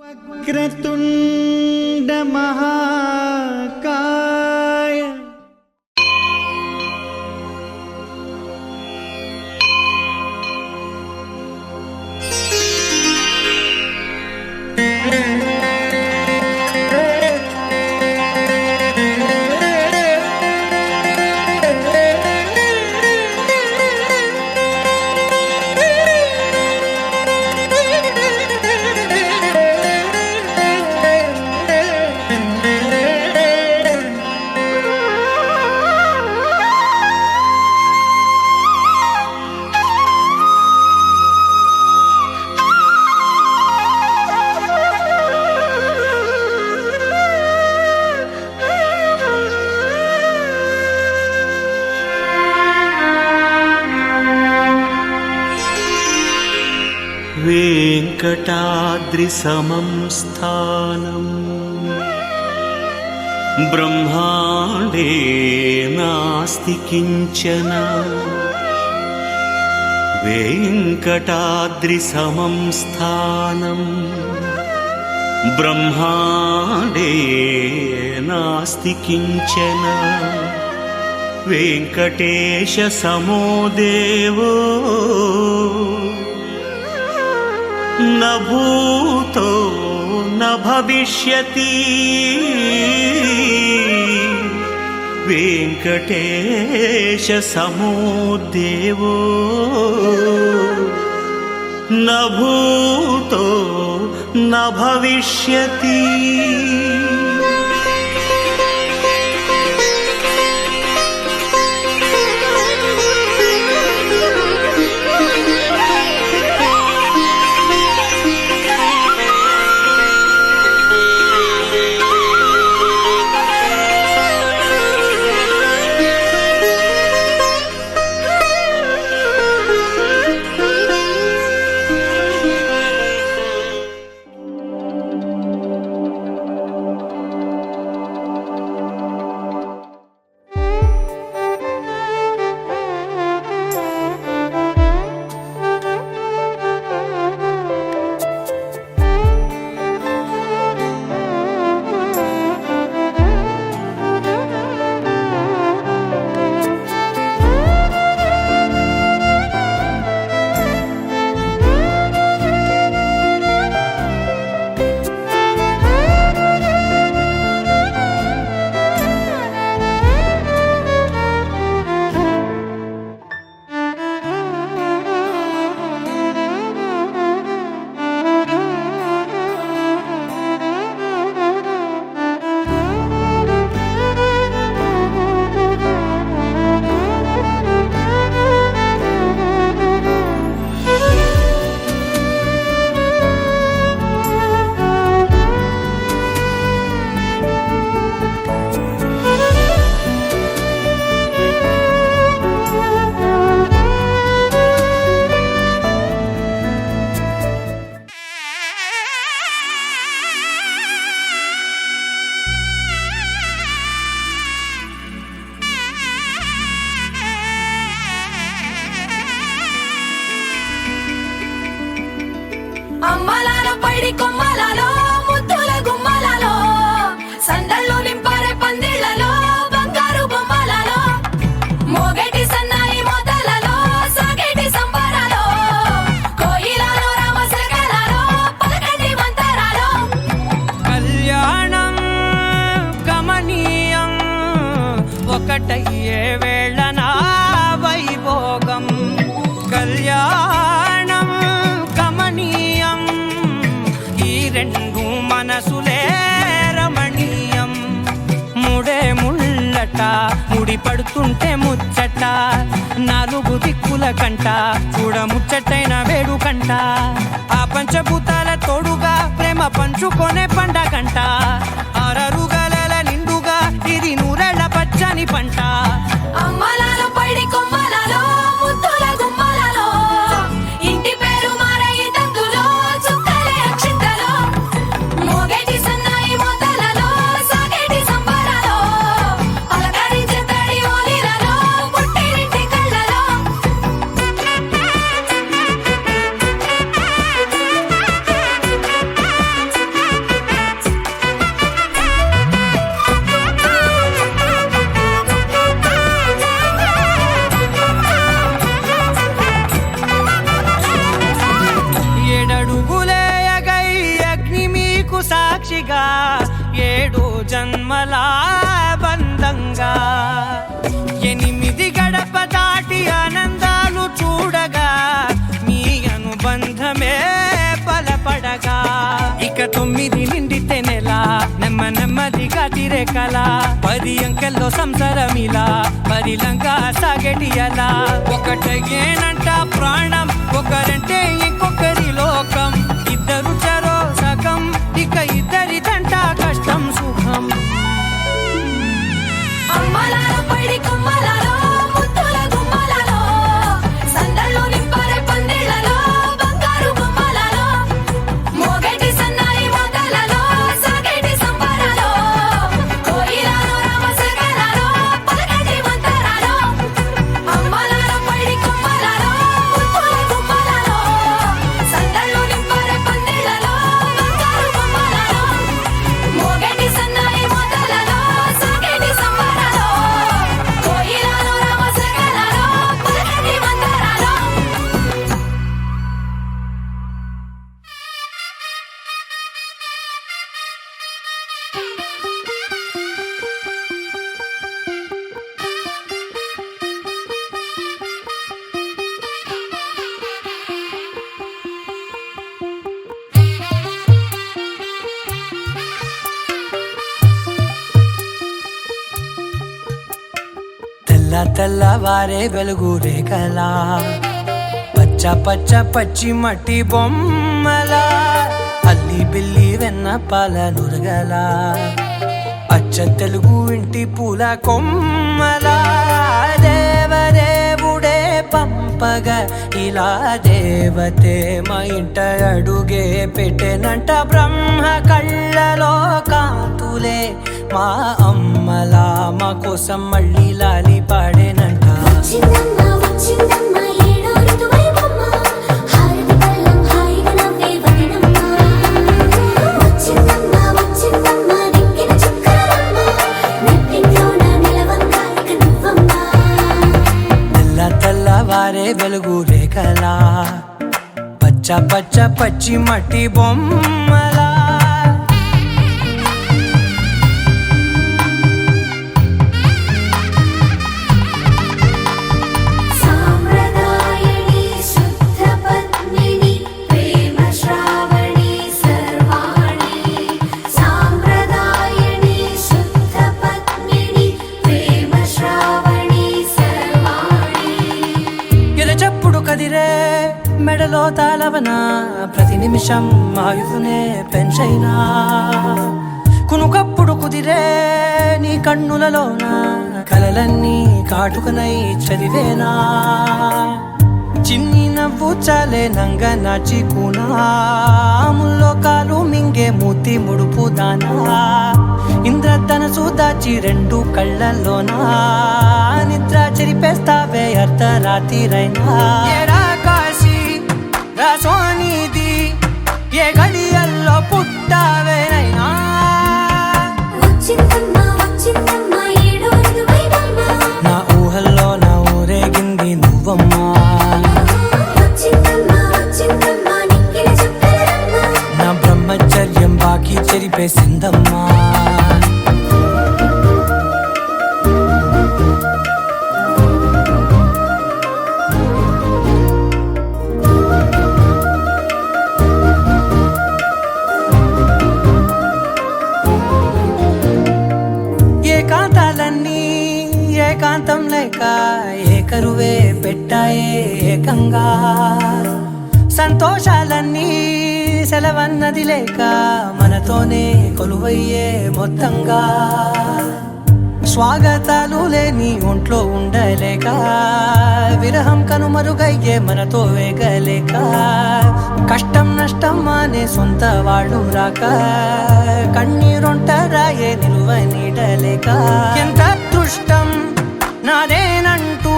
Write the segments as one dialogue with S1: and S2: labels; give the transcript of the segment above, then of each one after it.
S1: వక్రతుండ మహాకాయ
S2: वेङ्कटाद्रिसमं स्थानं ब्रह्माण्डे नास्ति किञ्चन। वेङ्कटाद्रिसमं स्थानं ब्रह्माण्डे नास्ति किञ्चन। वेङ्कटेशसमो देवो न भूतो न भविष्यति। वेङ्कटेश समो देवो न भूतो न भविष्यति।
S3: అమ్మలాల పైడి కొమ్మలలో ముద్దుల గుమ్మలలో సందళ్ళు నింపారే పందిళ్లలో బంగారు బొమ్మలలో మోగేటి సన్నాయి మోతలలో సాగేటి సంబరాలో కోయిలలో రామశకలలో పలకండి మంతరాలో.
S4: కళ్యాణం గమనీయం ఒకటయ్యే వేళ నా వైభోగం. కళ్యాణం గమనీయం ఈ రెండు మనసులే రమణీయం. ముడే ముళ్ళట ముడి పడుతుంటే ముచ్చట నాలుగు దిక్కుల కంట చూడ ముచ్చటైన వేడుకంట. ఆ పంచభూతాల తోడుగా ప్రేమ పంచుకొనే పండగంట. ఆరరుగల నిండుగా ఇది నూరెళ్ళ పచ్చని పంట.
S3: అమ్మలాల పైడి కొమ్మలలో ముద్దుల గుమ్మలలో ఇంటి పేరు మారయి తందులో చుక్కలే అక్షింతలో మోగేటి సన్నాయి మోతలలో సాగేటి సంబరాలో పలకరించే తడి ఓలిలలో పుట్టినింటి కళ్ళలో.
S4: సాక్షిగా 7 జన్మల బంధంగా 8 గడప దాటి ఆనందాలు చూడగా మీ అనుబంధమే బలపడగా ఇక 9 నిండితే నెల నెమ్మదిగా తీరే కల 10 అంకెల్లో సంసారమిలా పరిలంగా సాగటియలా ఒకటేనంట ప్రాణం ఒకరంటే ఇంకొకరి లోకం ఇద్దరు చరో సగం ఇక ఇద్దరిదంట కష్టం సుఖం
S3: అమ్మలాలో పడి కొమ్మలాలో ముద్దుల గుమ్మలాలో సందళ్ళు నింపరే పందిళ్ళలో బంగారు గుమ్మలాలో మోగేటి సన్నాయి మోతలలో సాగేటి సంబరాలో కోయిలాలో రామసగలాలో పలకటి మంతరాలో అమ్మలాలో పడి కొమ్మలాలో ముద్దుల గుమ్మలాలో సందళ్ళు నింపరే పందిళ్ళలో బంగారు గుమ్మలాలో మోగేటి సన్నాయి మోతలలో సాగేటి సంబరాలో కోయిలాలో రామసగలాలో పలకటి మంతరాలో
S4: తెల్లవారే వెలుగు రేఖలా పచ్చ పచ్చి మట్టి బొమ్మలా అల్లి బిల్లి వెన్న పాల నురగలా అచ్చ తెలుగు ఇంటి పూల కొమ్మలా దేవదేవుడే పంపగా ఇలా దేవతే మా ఇంట అడుగే పెట్టెనంట బ్రహ్మ కళ్ళలో కాంతులే మా అమ్మలా మా కోసం మళ్ళీ లాలి పాడేనంట
S5: వచ్చిందమ్మ వచ్చిందమ్మ ఏడో ఋతువైవమ్మ హారతి పళ్ళం హాయిగా నవ్వే వదనమ్మ వచ్చిందమ్మ వచ్చిందమ్మ దిక్కిన చుక్కలమ్మ నెట్టింట్లోన నిలవంగా ఇక నువ్వమ్మ
S4: తెల్లవారే వెలుగు రేఖలా పచ్చ పచ్చి మట్టి బొమ్మలా
S5: సాంప్రదాయని శుద్ధ పద్మిని ప్రేమ శ్రావణి సర్వాణి సాంప్రదాయని శుద్ధ పద్మిని ప్రేమ శ్రావణి సర్వాణి
S4: ఎరచప్పుడు కదిరే మెడలో తాళవన ప్రతి నిమిషం ఆయుధునే పెంచైనా కునుకప్పుడు కుదిరే నీ కన్నులలోన కలలన్నీ కాటుకనై చదివేనా చిన్ని నవ్వు చాలే నంగ నాచి కూనాముల్లో కాలు మింగే మూతి ముడుపు దానా ఇంద్రధనసు దాచి 2 కళ్ళల్లోనా నిద్ర చెరిపేస్తావే అర్ధరాత్రిరైనా ఏరా కాశీ రా సోనిది ఏ గడియల్లో పుట్టావేనైనా
S5: వచ్చిందమ్మ వచ్చిందమ్మ ఏడో ఋతువైవమ్మ
S4: నా ఊహల్లో నా ఊరేగింది నువ్వమ్మా
S5: వచ్చిందమ్మ వచ్చిందమ్మ నిక్కిన చుక్కలమ్మ
S4: నా బ్రహ్మచర్యం బాకీ చెరిపేసిందమ్మా ఏకాంతాలన్నీ ఏకాంతం లేక ఏకరువే పెట్టాయే ఏకంగా సంతోషాలన్నీ సెలవన్నది లేక మనతోనే కొలువయ్యే మొత్తంగా స్వాగతాలు లేని ఒంట్లో ఉండలేక విరహం కనుమరుగయ్యే మనతో వేగలేక కష్టం నష్టం అనే సొంత వాళ్ళు రాక కన్నీరొంటరాయే నిలువ నీడలేక ఎంత అదృష్టం నాదేనంటూ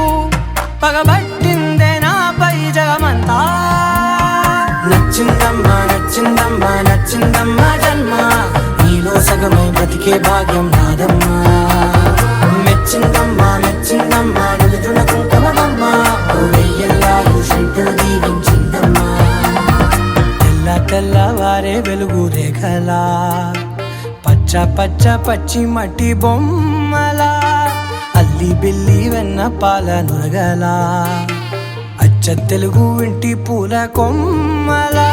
S4: పగబట్టిందే నాపై జగమంతా నచ్చిందమ్మా నచ్చిందమ్మా నచ్చిందమ్మా జన్మ నీలో సగమై బ్రతికే భాగ్యం నాదమ్మా మెచ్చిందమ్మా మెచ్చిందమ్మా నిలుతున్న కుంకుమమ్మా వెయ్యల్లాగు శంకులు దీవించిందమ్మా తెల్లవారే వెలుగు రేఖలా పచ్చ పచ్చ పచ్చి మట్టి బొమ్మలా అల్లి బిల్లి వెన్న పాల నురగలా అచ్చ తెలుగు ఇంటి పూల కొమ్మలా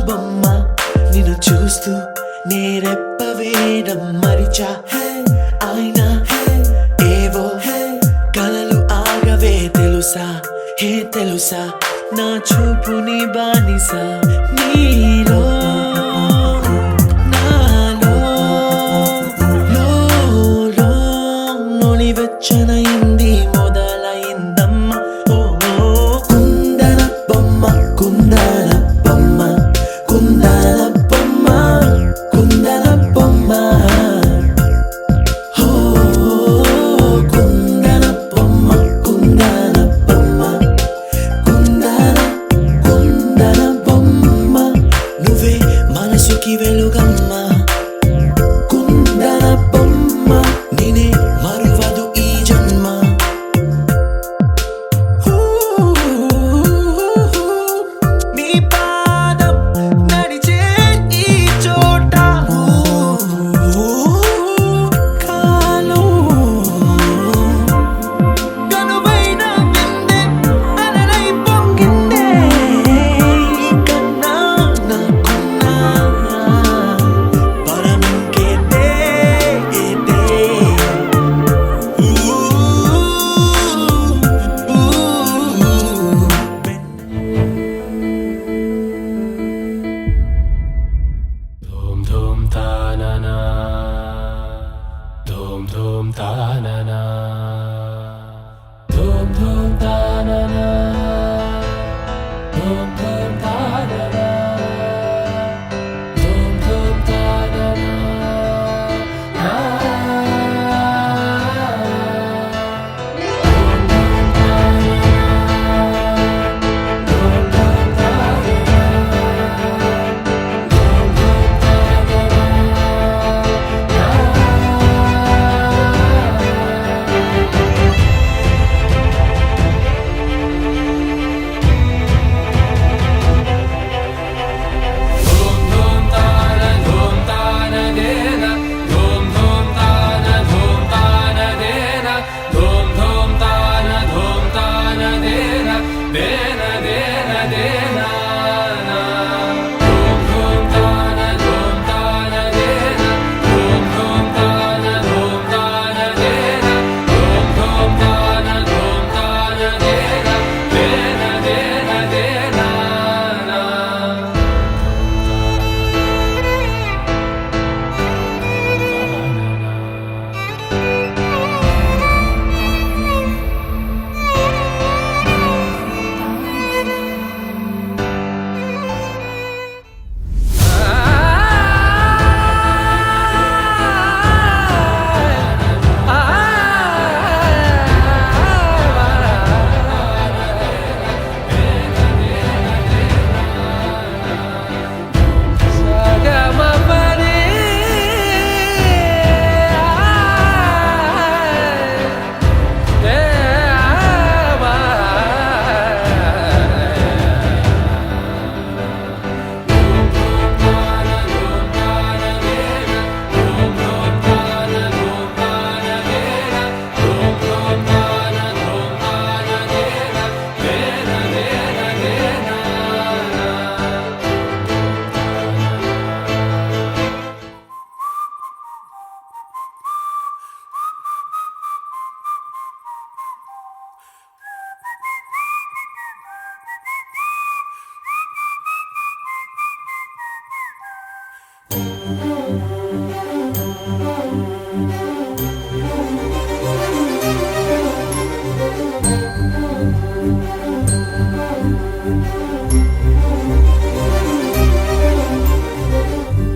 S6: బొమ్మ నిన్ను చూస్తూ నేరెప్ప వేయడం మరిచా అయినా ఏవో కలలు ఆగవే తెలుసా హే తెలుసా నా చూపుని బానిసా నీలో నాలో లో నొలివెచ్చనైంది మొదలైందమ్మ ఓ కుందన బొమ్మ కుందన బొమ్మ కుందన బొమ్మ కుందన బొమ్మ ఓ కుందన బొమ్మ కుందన బొమ్మ కుందన బొమ్మ నువ్వే మనసుకి వెలుగమ్మ కుందన బొమ్మ నేనే మరువదు ఈ జన్మ నీ పాదం నడిచే ఈ చోట కాలం కనువైన విందే అలరై పొంగిందే కన్నా నాకున్నా పరమింకేదే
S7: Dhum dhum ta na na, dhum dhum ta na na, dhum dhum ta na na, dhum dhum ta na na, dhum dhum ta na na,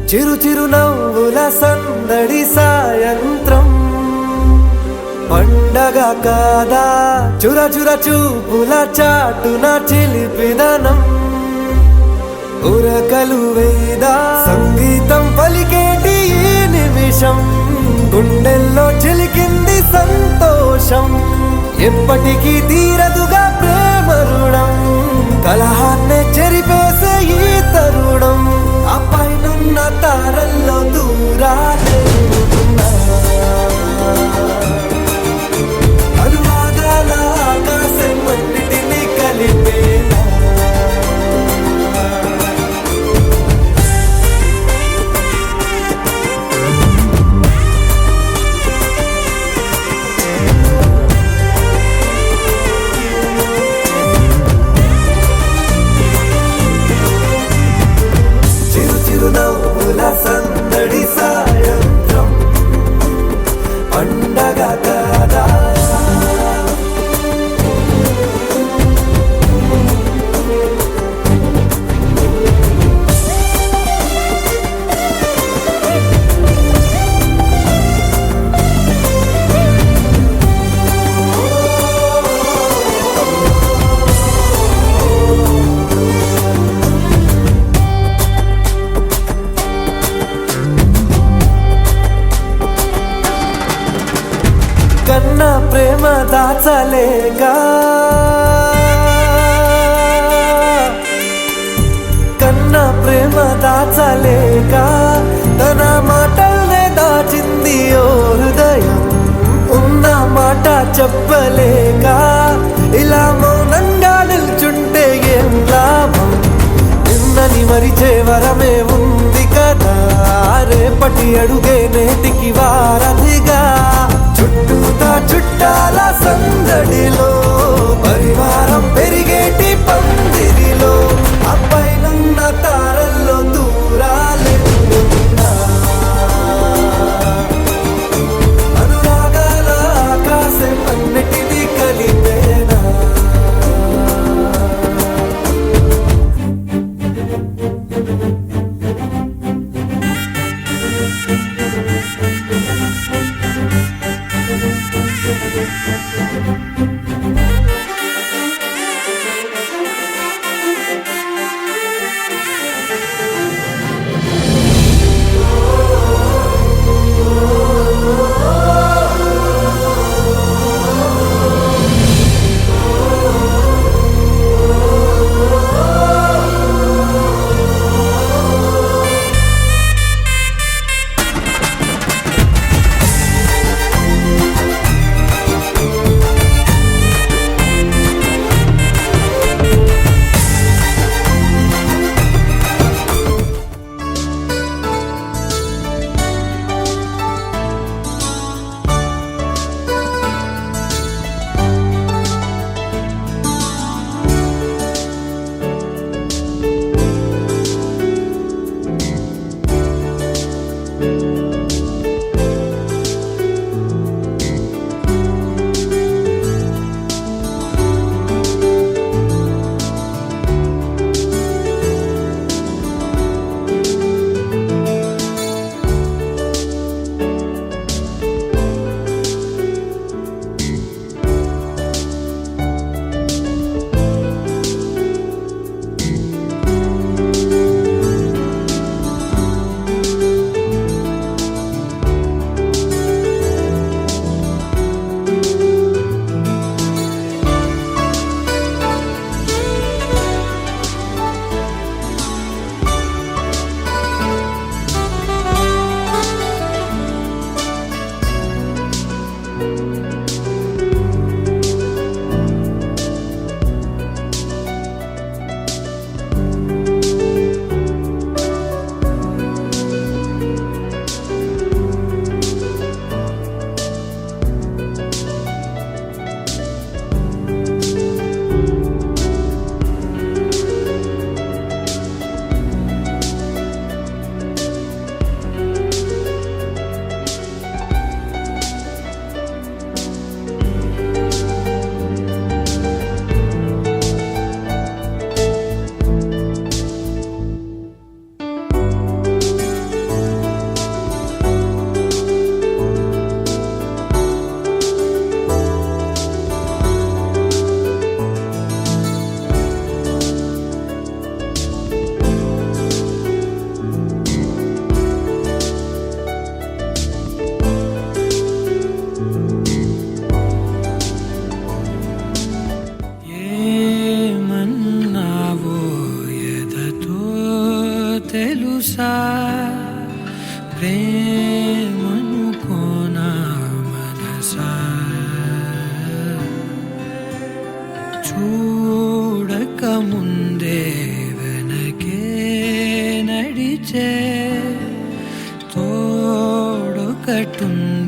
S8: చిరు చిరు నవ్వుల సందడి సాయంత్రం పండగ కాదా చుర చుర చూపుల చాటున చిలిపిదనం ఉరకలు వేదా సంగీతం పలికేటి ఈ నిమిషం గుండెల్లో చిలికింది సంతోషం ఎప్పటికీ తీరదుగా ప్రేమ రుణం కలహాన్నే చెరిపేసే ఈ తరుణం ఆ పైనున్న తారల్లో దూరాలే ఉన్నా. అనువాదాల ఆకాశం అన్నిటినీ కలిపేలా చిరు చిరు నవ్వుల సందడి సాయంత్రం పండగ కాదా కన్న ప్రేమ దాచలేక కన్న ప్రేమ దాచలేక తన మాటల్నే దాచింది ఓ హృదయం ఉన్న మాట చెప్పలేక ఇలా మౌనంగా నిల్చుంటే ఏం లాభం నిన్నని మరిచే వరమే ఉంది కదా రేపటి అడుగే నేటికి వారధిగా చుట్టూతా చుట్టాల సందడిలో పరివారం పెరిగేటి పందిరిలో అప్పైనున్న తారల్లో దూరాలెన్నున్నా అనురాగాల ఆకాశం అన్నిటినీ కలిపేనా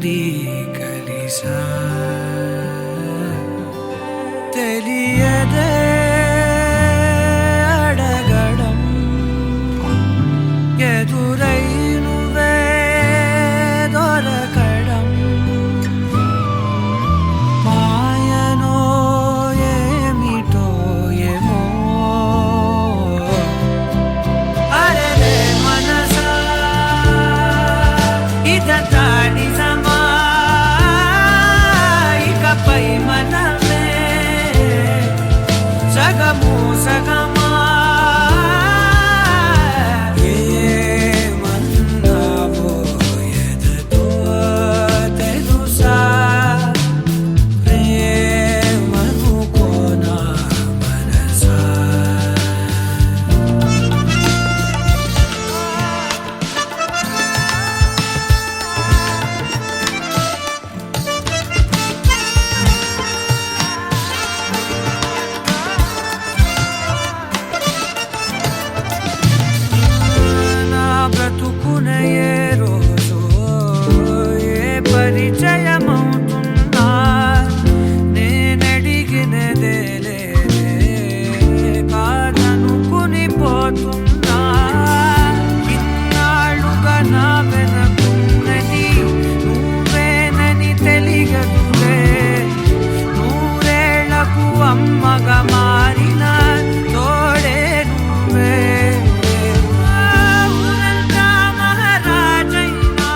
S8: ఉంది కలిసా తెలియదే అడగడం ఎదురై నువ్వే దొరకడం మాయనో ఏమిటో ఏమో అరే మనసా ఇదంతా నిజమా ఇకపై మనమే సగము సగమా ఏమన్నావో ఎదతో తెలుసా ప్రేమను కోనా మనసా నా బ్రతుకునే ఏ రోజు ఏ పరిచయమవుతున్నా నేనడిగినదే లేదే కాదనుకుని పోతున్నా ఇన్నాళ్ళుగా నా వెనకున్నది నువ్వేనని తెలియదులే నూరేళ్లకు అమ్మగా మారిన తోడే నువ్వే ఊరంతా మహారాజైనా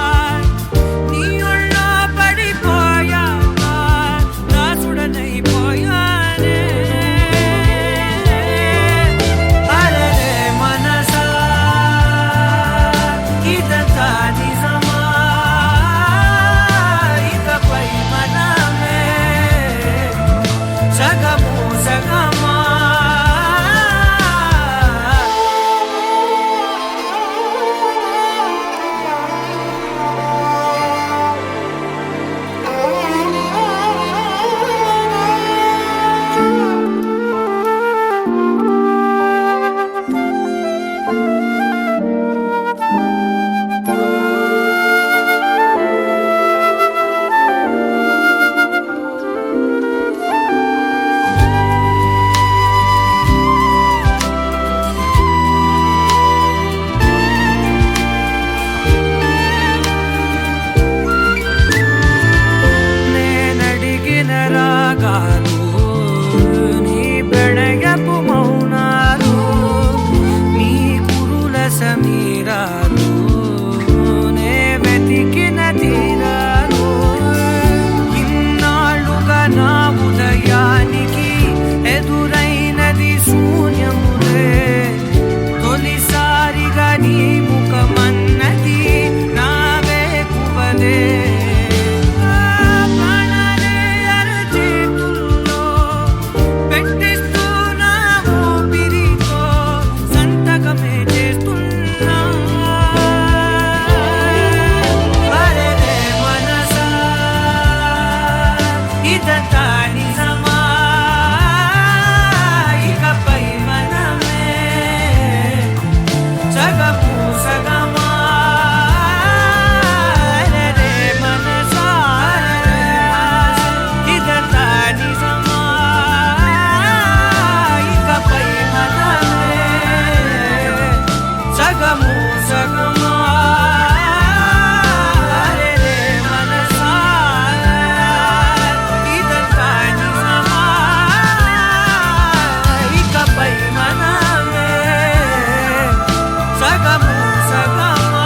S8: నీ ఒళ్ళో పడిపోయావా దాసుడనైపోయానే అరే మనసా ఇదంతా నిజమా ఇకపై మనమే సగము సగమా నేనడిగిన రాగాలు నీ ప్రణయపు మౌనాలు నీ కురుల సమీరాలు నే వెతికిన తీరాలు ఇన్నాళ్ళుగా నా ఉదయానికి ఎదురైనది శూన్యములే తొలిసారిగా నీ ముఖమన్నది నావే కువలే ప్రాణాలే అరచేతుల్లో పెట్టిస్తూ నా ఊపిరితో సంతకమే చేస్తున్నా అరే మనసా ఇదంతా నిజమా ఇకపై మనమే సగము సగమా అరే మనసా ఇదంతా నిజమా ఇకపై మనమే సగము సగమా అరే మనసా ఇదంతా నిజమా ఇకపై మనమే సగము సగమా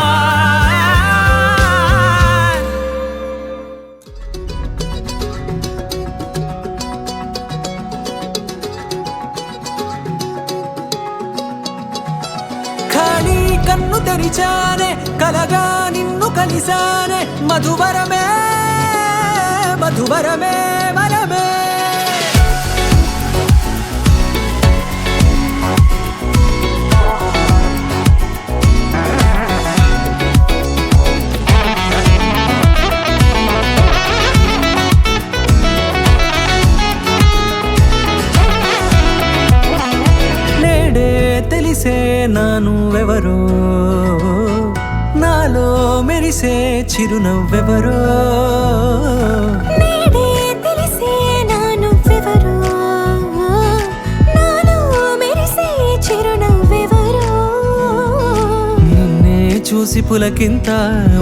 S8: ఖాళీ కన్ను తెరిచానే కలగా నిన్ను కలిసానే మధువరమే మధువరమే వరమే తెలిసే నా నువ్వెవరో నాలో మెరిసే చిరునవ్వెవరో
S5: నేడే తెలిసే నా నువ్వెవరో నాలో మెరిసే చిరునవ్వెవరో
S8: నిన్నే చూసి పులకింత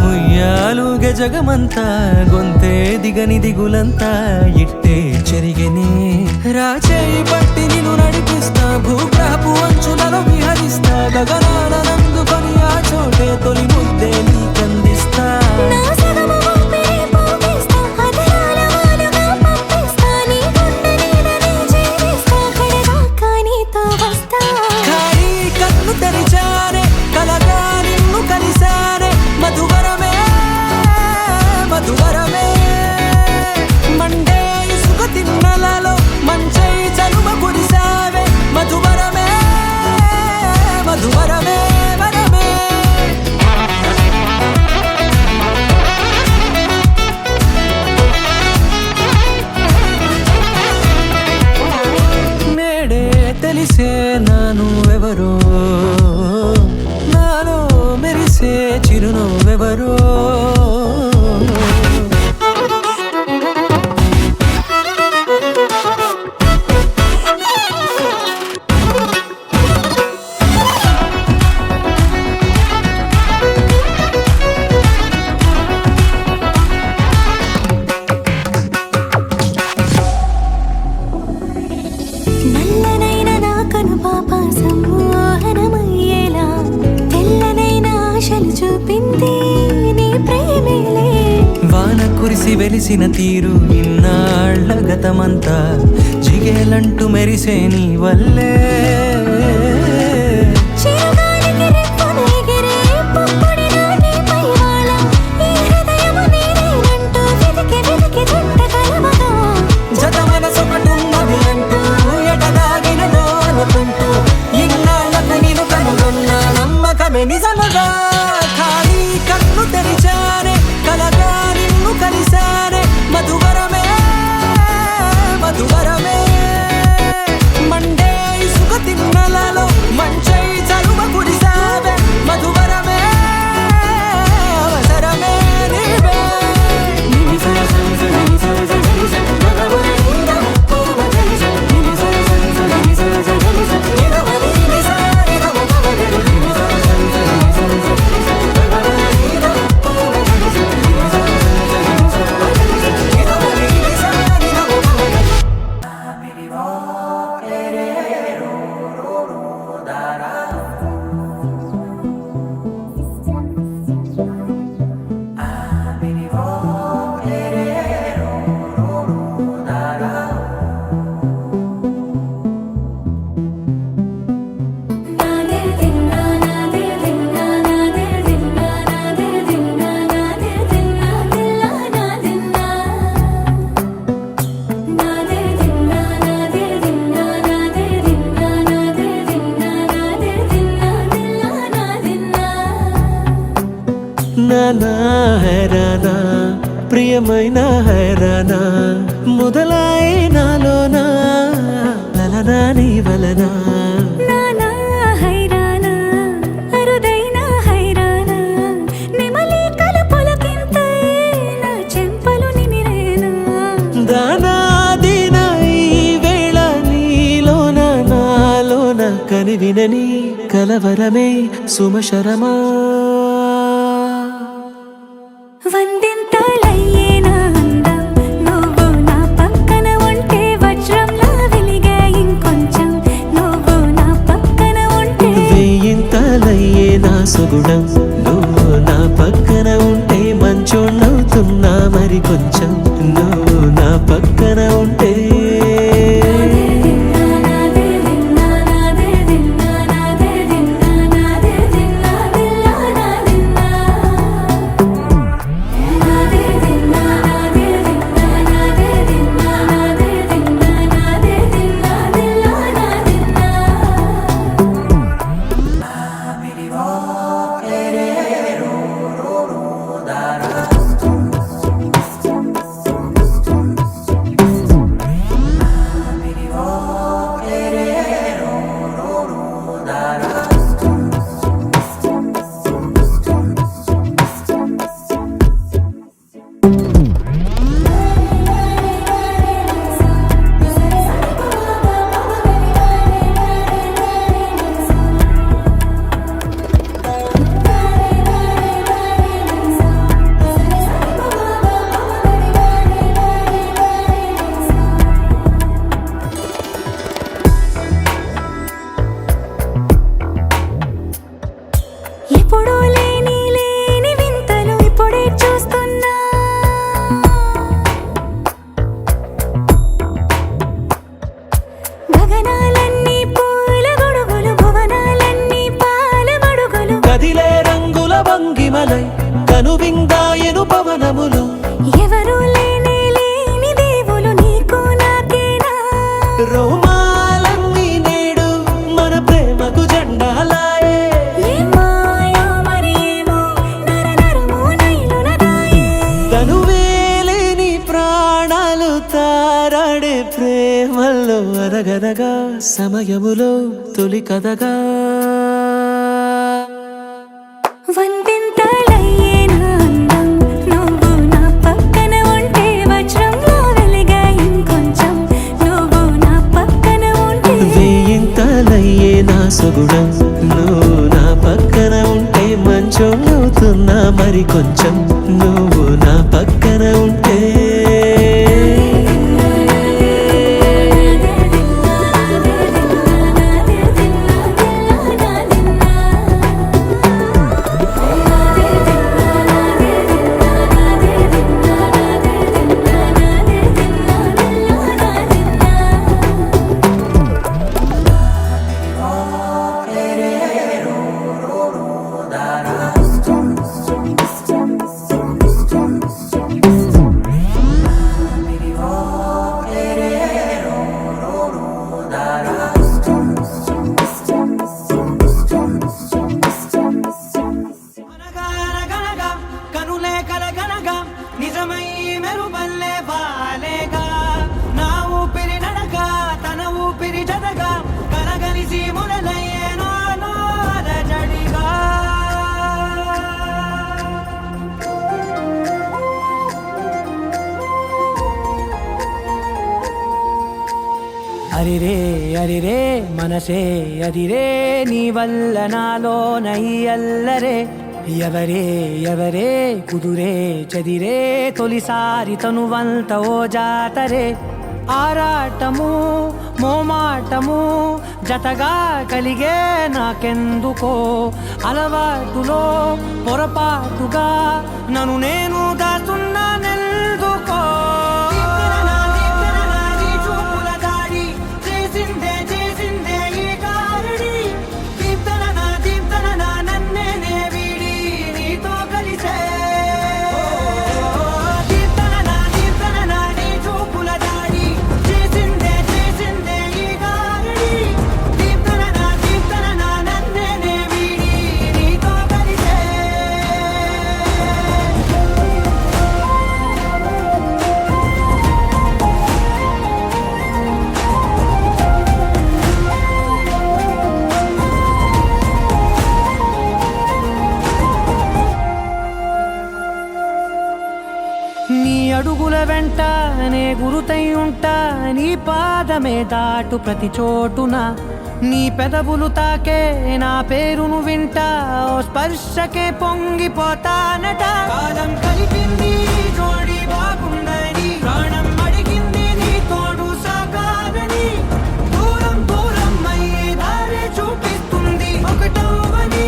S8: ఉయ్యాలుగే జగమంతా గొంతే దిగని దిగులంతా ఇట్టే చెరిగెనే రాచేయి పట్టి నిన్ను నడిపిస్తా భూగ్రహపు అంచులలో విహరిస్తా గగనాన నందుకొని ఆ చోటే తొలి ముద్దే నీకందిస్తా
S5: నా సగము ఊపిరి పోగేస్తా అదరాల వాలుగా పంపిస్తా నీ గుండె నీడనే జీవిస్తా కడదాకా నీతో వస్తా
S8: ఖాళీ కన్ను తెరిచానే కలగా నిన్ను కలిసానే మధువరమే మధువరమే మండే ఇసుక తిన్నలలో మంచై చలువ కురిసావే మధువరమే మధువరమే వరమే నేడే తెలిసే నాను ఎవరో నాలో మెరిసే చిరునవ్వెవరో
S5: నల్లనైన నా కనుపాప సమ్మోహనమయ్యేలా తెల్లనైన ఆశలు చూపింది నీ ప్రేమేలే
S8: వాన కురిసి వెలిసిన తీరు ఇన్నాళ్ళ గతమంతా జిగేలంటూ మెరిసే నీ వల్లే
S5: చిరుగాలికి రెప్పను ఎగిరే పొప్పుడిన నీపై వాళ ఈ హృదయము నీదేనంటూ వెతికి వెతికి చుట్ట కలవగా
S8: జత మనసొకటున్నది అంటూ ఎటదాగినదో అనుకుంటూ ఇన్నాళ్ళకు నేను కనుగొన్న నమ్మకమే నిజముగా ఖాళీ కన్ను తెరిచానే కలగా నిన్ను కలిసానే మధువరమే మధువరమే మండే ఇసుక తిన్నలలో మంచై చలువ కురిసావే మధువరమే అవసరమే నీవే
S5: నాదే దిన్నా నాదే దిన్నా నాదే దిన్నా నాదే దిన్నా నాదే దిన్నా దిల్లా నాదిన్నా నాదే దిన్నా నాదే దిన్నా నాదే దిన్నా నాదే దిన్నా నాదే దిన్నా దిల్లా నాదిన్నా
S8: నానా హైరానా ప్రియమైన హైరానా మొదలాయి నాలోనా లలనా నీ వలనా
S5: నానా హైరానా అరుదైన హైరానా నెమలి కలుపులకింతై నా చెంపలు నిమిరేనా
S8: దానాదిన ఈ వేళ నీలోన నాలోన కనివినని కలవరమే సుమశరమా
S5: వందింతలయ్యేనా అందం నువ్వు నా పక్కన ఉంటే వజ్రంలా వెలిగే ఇంకొంచెం నువ్వు నా పక్కన ఉంటే
S8: వేయింతలయ్యే నా సుగుణం నువ్వు నా పక్కన ఉంటే మంచోళ్ళవుతున్నా మరి కొంచెం నువ్వు నా పక్కన ఉంటే
S5: నాదే దిన్నా నాదే దిన్నా నాదే దిన్నా నాదే దిన్నా దిల్లా నాదిన్నా నాదే దిన్నా నాదే దిన్నా నాదే దిన్నా నాదే దిన్నా నాదే దిన్నా దిల్లా నాదిన్నా
S8: ఆడే ప్రేమల్లో అరగరగా సమయములో తొలి కథగా
S5: వందెంతలయ్యే నా అందం నువ్వు నా పక్కన ఉంటే వజ్రంలో వెలిగా ఇంకొంచెం నువ్వు నా పక్కన ఉంటే
S8: వేయింతలయ్యే నా సొగుడం నువ్వు నా పక్కన ఉంటే మంచోళ్ళవుతున్నా మరి కొంచెం నువ్వు నా పక్కన ఉంటే
S4: అనగనగనగా కనులే కలగనగా నిజమై మెరుపల్లే వాలేగా నా ఊపిరి నడక తన ఊపిరి జతగా కలగలిసి మొదలయ్యే నాలో అలజడిగా అరిరే అరిరే మనసే అరిరే నీ వల్ల నాలో నై అల్లరే ఎవరే ఎవరే కుదురే చదిరే తొలిసారి తనువంత ఓ జాతరే ఆరాటము మోమాటము జతగా కలిగే నాకెందుకో అలవాటులో పొరపాటుగా నన్ను నేను దాస్తున్నానెందుకో నీ అడుగుల వెంట నే గురుతై ఉంటా నీ పాదమే దాటు ప్రతి చోటున నీ పెదవులు తాకే నా పేరును వింటా ఓ స్పర్శకే పొంగిపోతానట కాలం కలిపింది జోడి బాగుందని ప్రాణం అడిగింది నీ తోడు సాగాలని దూరం దూరం అయ్యే దారి చూపిస్తుంది ఒకటవని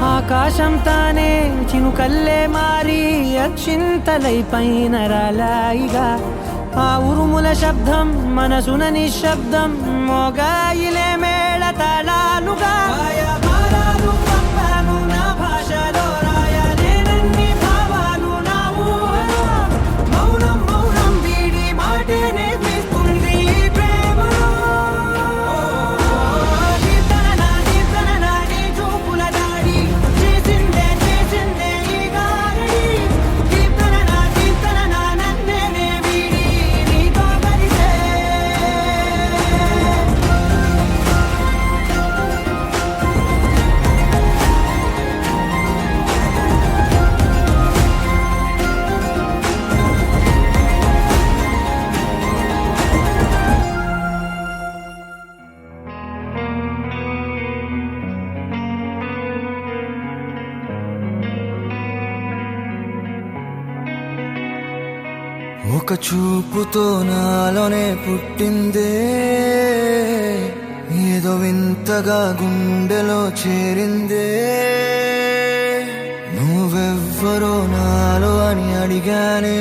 S4: ఆకాశం తానే చినుకల్లే మారి అక్షింతలై పైన రాలాయిగా ఆ ఉరుముల శబ్దం మనసున నిశ్శబ్దం మోగాయిలే మేళ తాళాలుగా నా భాషలో రాయలేనన్ని భావాలు నా ఊహలో మౌనం మౌనం వీడి మాటే నేర్పిస్తుంది ప్రేమలో
S1: ఒక చూపుతో నాలోనే పుట్టిందే ఏదో వింతగా గుండెలో చేరిందే నువ్వెవ్వరో నాలో అని అడిగానే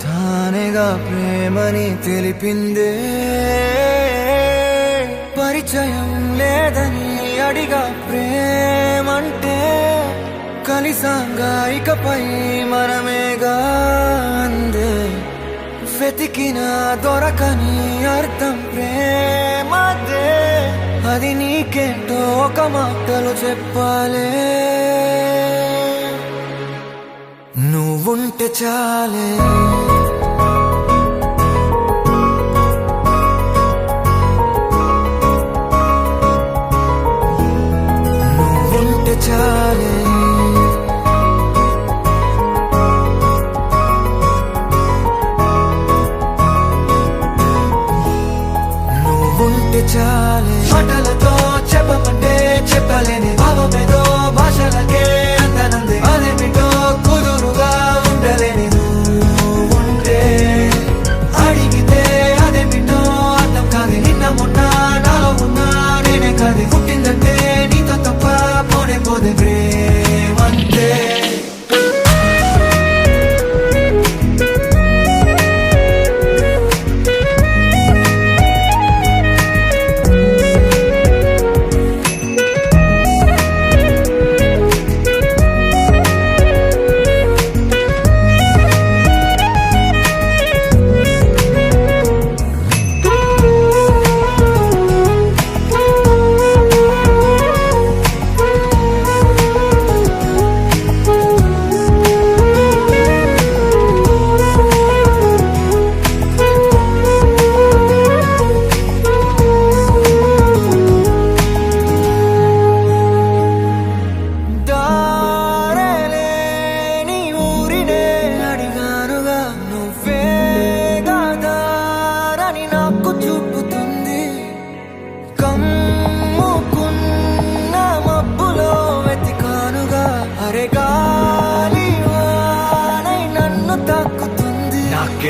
S1: తానేగా ప్రేమని తెలిపిందే పరిచయం లేదని అడిగా ప్రేమంటే కలిసాంగా ఇకపై మనమేగా అందే వెతికిన దొరకని అర్థం ప్రేమదే అది నీకేంటో ఒక మాటలు చెప్పాలే నువ్వుంటే చాలే నువ్వుంటే చాలే ఉంటే చాలే మాటలతో చెప్పమంటే చెప్పలేని భావమేదో భాషలకే అందనంది అదేమిటో కుదురుగా ఉండలేని ఉంటే అడిగితే అదేమిటో అర్థం కాదు నిన్న మొన్న నాలో ఉన్నా నేనే కాదు పుట్టిందంటే నీతో తప్ప పోనే పోదే ప్రేమంతే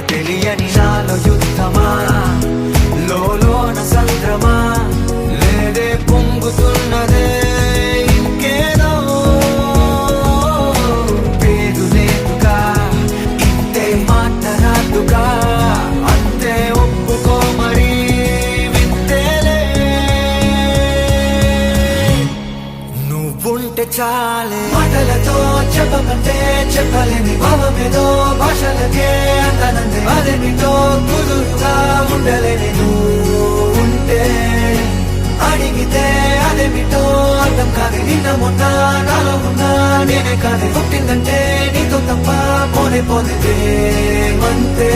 S1: తెలియని నాలో యుద్ధమా లోన సంద్రమా లేదే పొంగుతున్నదే ఇంకేదో పేరు లేదుగా ఇంతే మాట్లాడుగా అంతే ఒప్పుకో మరి వింతేలే నువ్వుంటే చాలే మాటలతో చెప్పమంటే చెప్పలేని భావమేదో భాషలకే అందనందే అదేమిటో కుదురుగా ఉండలేని ఉంటే అడిగితే అదేమిటో అర్థం కాదు నిన్న మొన్న నాలో ఉన్నా నేనే కాదు పుట్టిందంటే నీతో తప్ప పోనే పోతే మంతే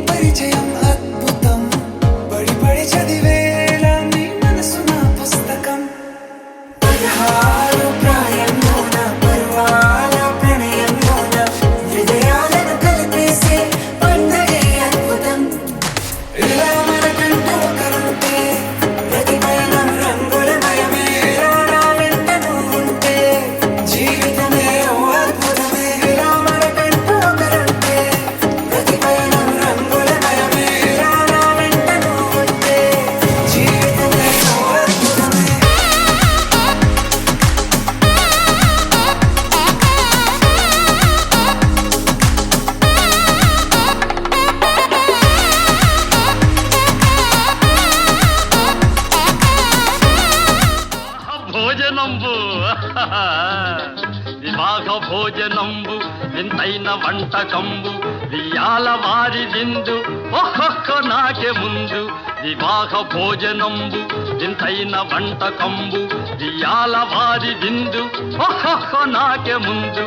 S9: పరిచయం అద్భుతం పడి పడి చదివేలా నీ మనసు నా పుస్తకం వివాహ భోజనంబు వింతైన వంటకంబు వియాల వారి విందు ఒక్కొక్క నాకే ముందు వివాహ భోజనంబు వింతైన వంటకంబు వియాల వారి విందు ఒక్కొక్క నాకే ముందు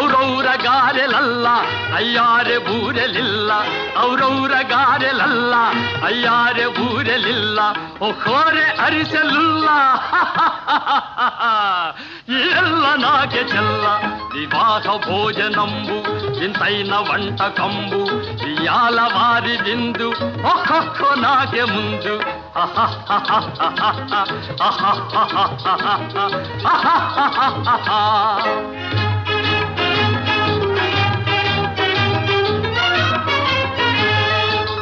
S9: ಔರೌರ ಗಾರೆಲಲ್ಲ ಅಯ್ಯಾರೆ ಬೂರೆಲಿಲ್ಲ ಔರೌರ ಗಾರೆಲಲ್ಲ ಅಯ್ಯಾರೆ ಬೂರೆಲಿಲ್ಲ ಒಖೋರೆ ಅರಿಸಲಿಲ್ಲ ಎಲ್ಲ ನಾಗೆ ಚೆಲ್ಲ ವಿವಾಹ ಭೋಜನಂಬು ಇಂತೈನ వంటకంబు వియాల వారి విందు ఒక్కొక్క నాకే ముందు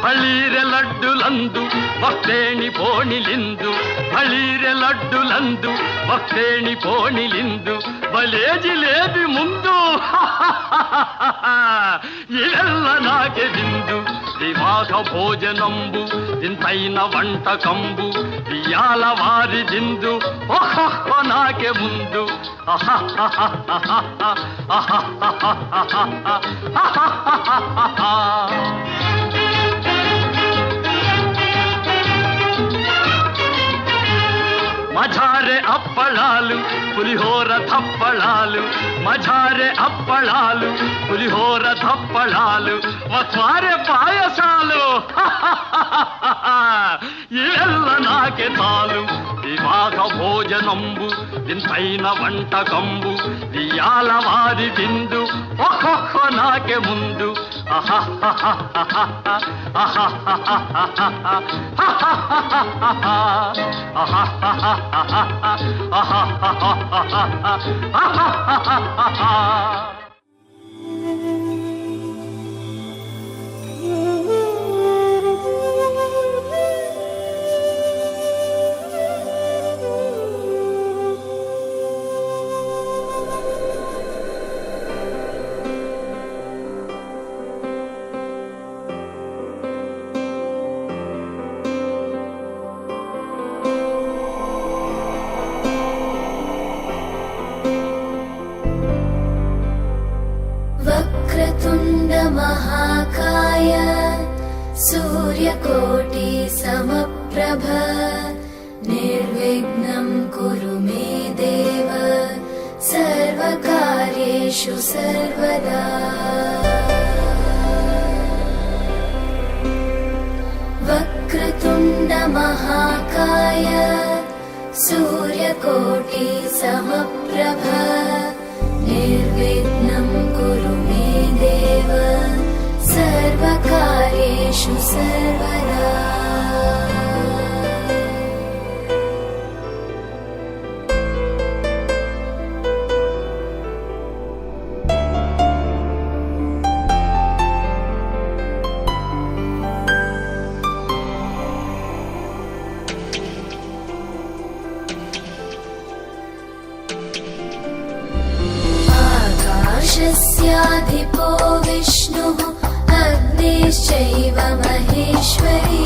S9: ಬಳೀರೆ ಲಡ್ಡುಲಂದು ಭಕ್ತೇಣಿ ಪೋಣಿಲಿಂದು ಬಳೀರೆ ಲಡ್ಡುಲಂದು ಭಕ್ತೇಣಿ ಪೋಣಿಲಿಂದು ಬಲೇಜಿ లేది ముందు ఇవెల్ల నాకే విందు వివాహ భోజనంబు ఇంతైన వంటకంబు వియాల వారి విందు ఒక్కొక్క నాకే ముందు మజారే అప్పళాలు పులిహోర తప్పళాలు మజారే అప్పళాలు పులిహోర తప్పళాలు వస్వారే పాయసాలు ఇవెల్ల నాకే చాలు వివాహ భోజనంబు ఇంతైన వంటకంబు వియాల వారి విందు ఒక్కొక్క నాకే ముందు
S5: वक्रतुण्ड महाकाय सूर्यकोटि समप्रभ निर्विघ्नं कुरु मे देव सर्वकार्येषु सर्वदा वक्रतुण्ड महाकाय सूर्यकोटि समप्रभ निर्विघ्नं कुरु मे देव सर्वकार्येषु सर्वदा आकाशस्याधिपो विष्णुः अग्निश्चैव महेश्वरी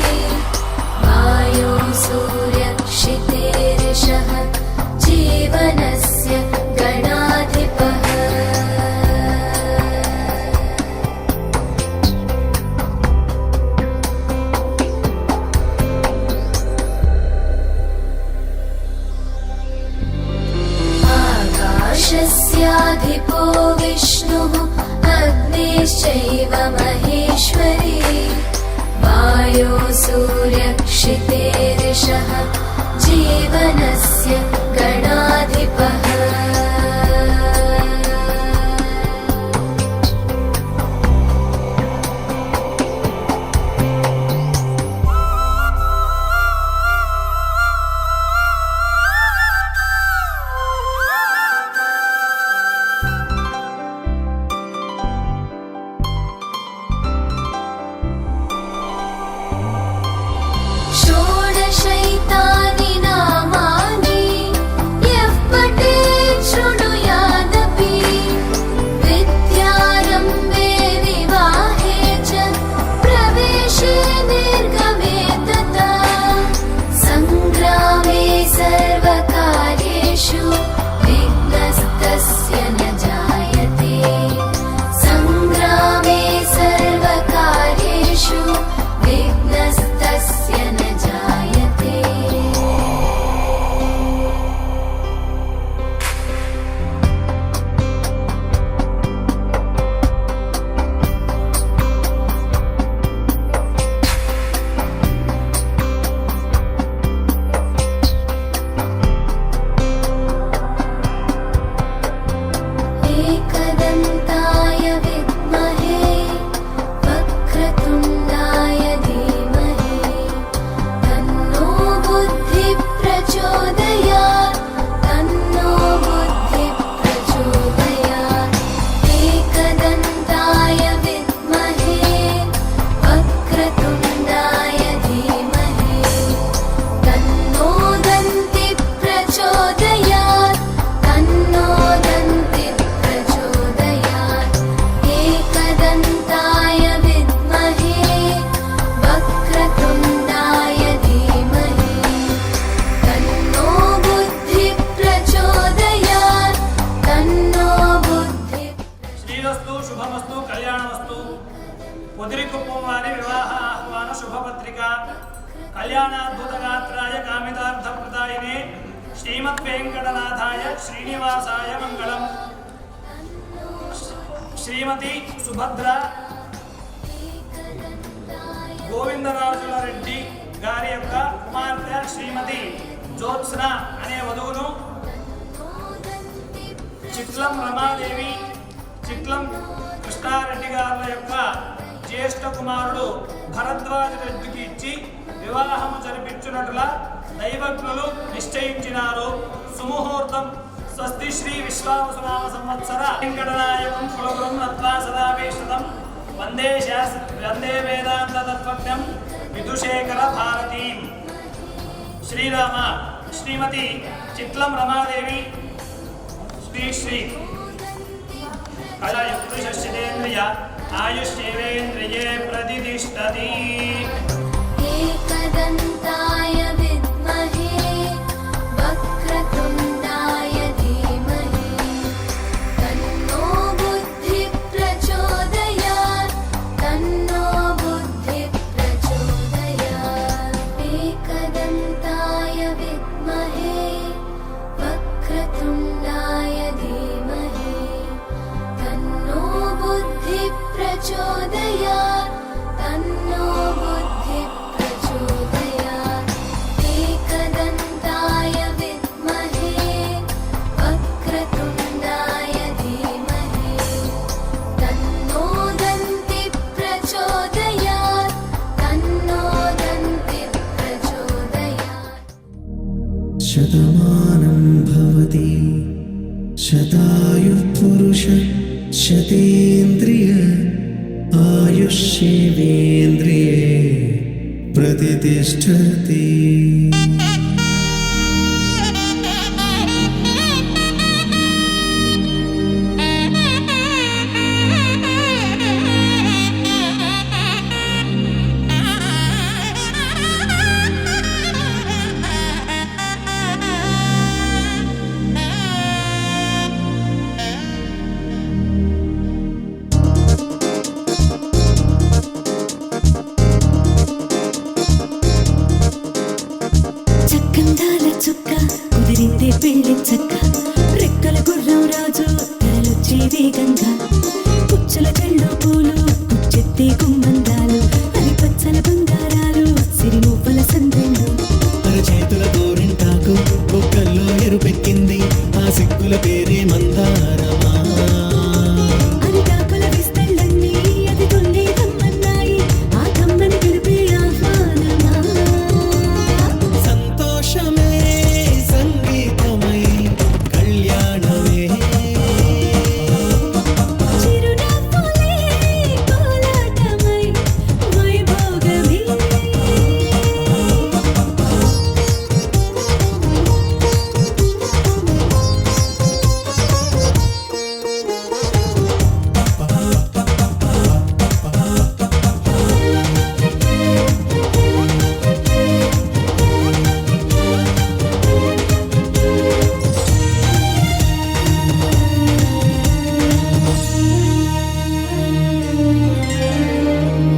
S5: वायो सूर्यक्षितेरिषः जीवनस्य गणाधिपः आकाशस्याधिपो विष्णुः अग्निश्चैव महेश्वरी वायो सूर्यक्षितेरिषः जीवनस्य गणाधिपः षोडशैतानि नामानि
S10: శ్రీమద్వేంకటనాథాయ శ్రీనివాసాయ మంగళం. శ్రీమతి సుభద్ర గోవిందరాజుల రెడ్డి గారి యొక్క కుమార్తె శ్రీమతి జ్యోత్స్న అనే వధువును చిట్లం రమాదేవి, చిట్లం కృష్ణారెడ్డి గారి యొక్క జ్యేష్ఠ కుమారుడు భరద్వాజ రెడ్డికి ఇచ్చి వివాహము జరిపించున్నట్ల దైవజ్ఞులు నిశ్చయించినారు. సుముహూర్తం స్వస్తి శ్రీ విశ్వావసునామ సంవత్సర వెంకటనాయకం కులగురం నత్వా సదాభీష్టం వందే వేదాంత తత్వజ్ఞం విధుశేఖర భారతీం. శ్రీరామ శ్రీమతి చిట్లం రమాదేవి శ్రీ కళయుక్తేంద్రియ ఆయుష్యేంద్రియే ప్రతిష్టతి.
S5: एकदन्ताय विद्महे वक्रतुण्डाय धीमहि तन्नो बुद्धिः प्रचोदयात् तन्नो बुद्धिः प्रचोदयात्. एकदन्ताय विद्महे वक्रतुण्डाय धीमहि तन्नो बुद्धिः प्रचोदयात् तन्नो बुद्धिः प्रचोदयात्. एकदन्ताय विद्महे वक्रतुण्डाय धीमहि तन्नो दन्तिः प्रचोदयात् तन्नो दन्तिः प्रचोदयात्.
S6: शतमानं भवति शतायुः पुरुष शतेन्द्रिय आयुष्येवेन्द्रिये प्रतिष्ठति.
S5: చక్కందాల చుక్క కుదిరిందే పెళ్లి చక్క రెక్కల గుర్రం రాజు తరలొచ్చే వేగంగా పుచ్చల చెళ్ళు పూలు కుచ్చెత్తే గుమ్మందాలు అరి పచ్చల బంగారాలు సిరిమూపల సందెళ్ళు
S6: చేతుల గోరింటాకు బొక్కల్లో ఎరుపెక్కింది ఆ సిగ్గుల పేరే మందారమా.
S5: అరిటాకుల విస్తళ్ళన్నీ అది తొండే కమ్మన్నాయి ఆ కమ్మని పిలిపే ఆహ్వానమా.
S6: సంతోషమే సంగీతమై కళ్యాణమే
S5: చిరునవ్వులే కోలాటమై వైభోగమే.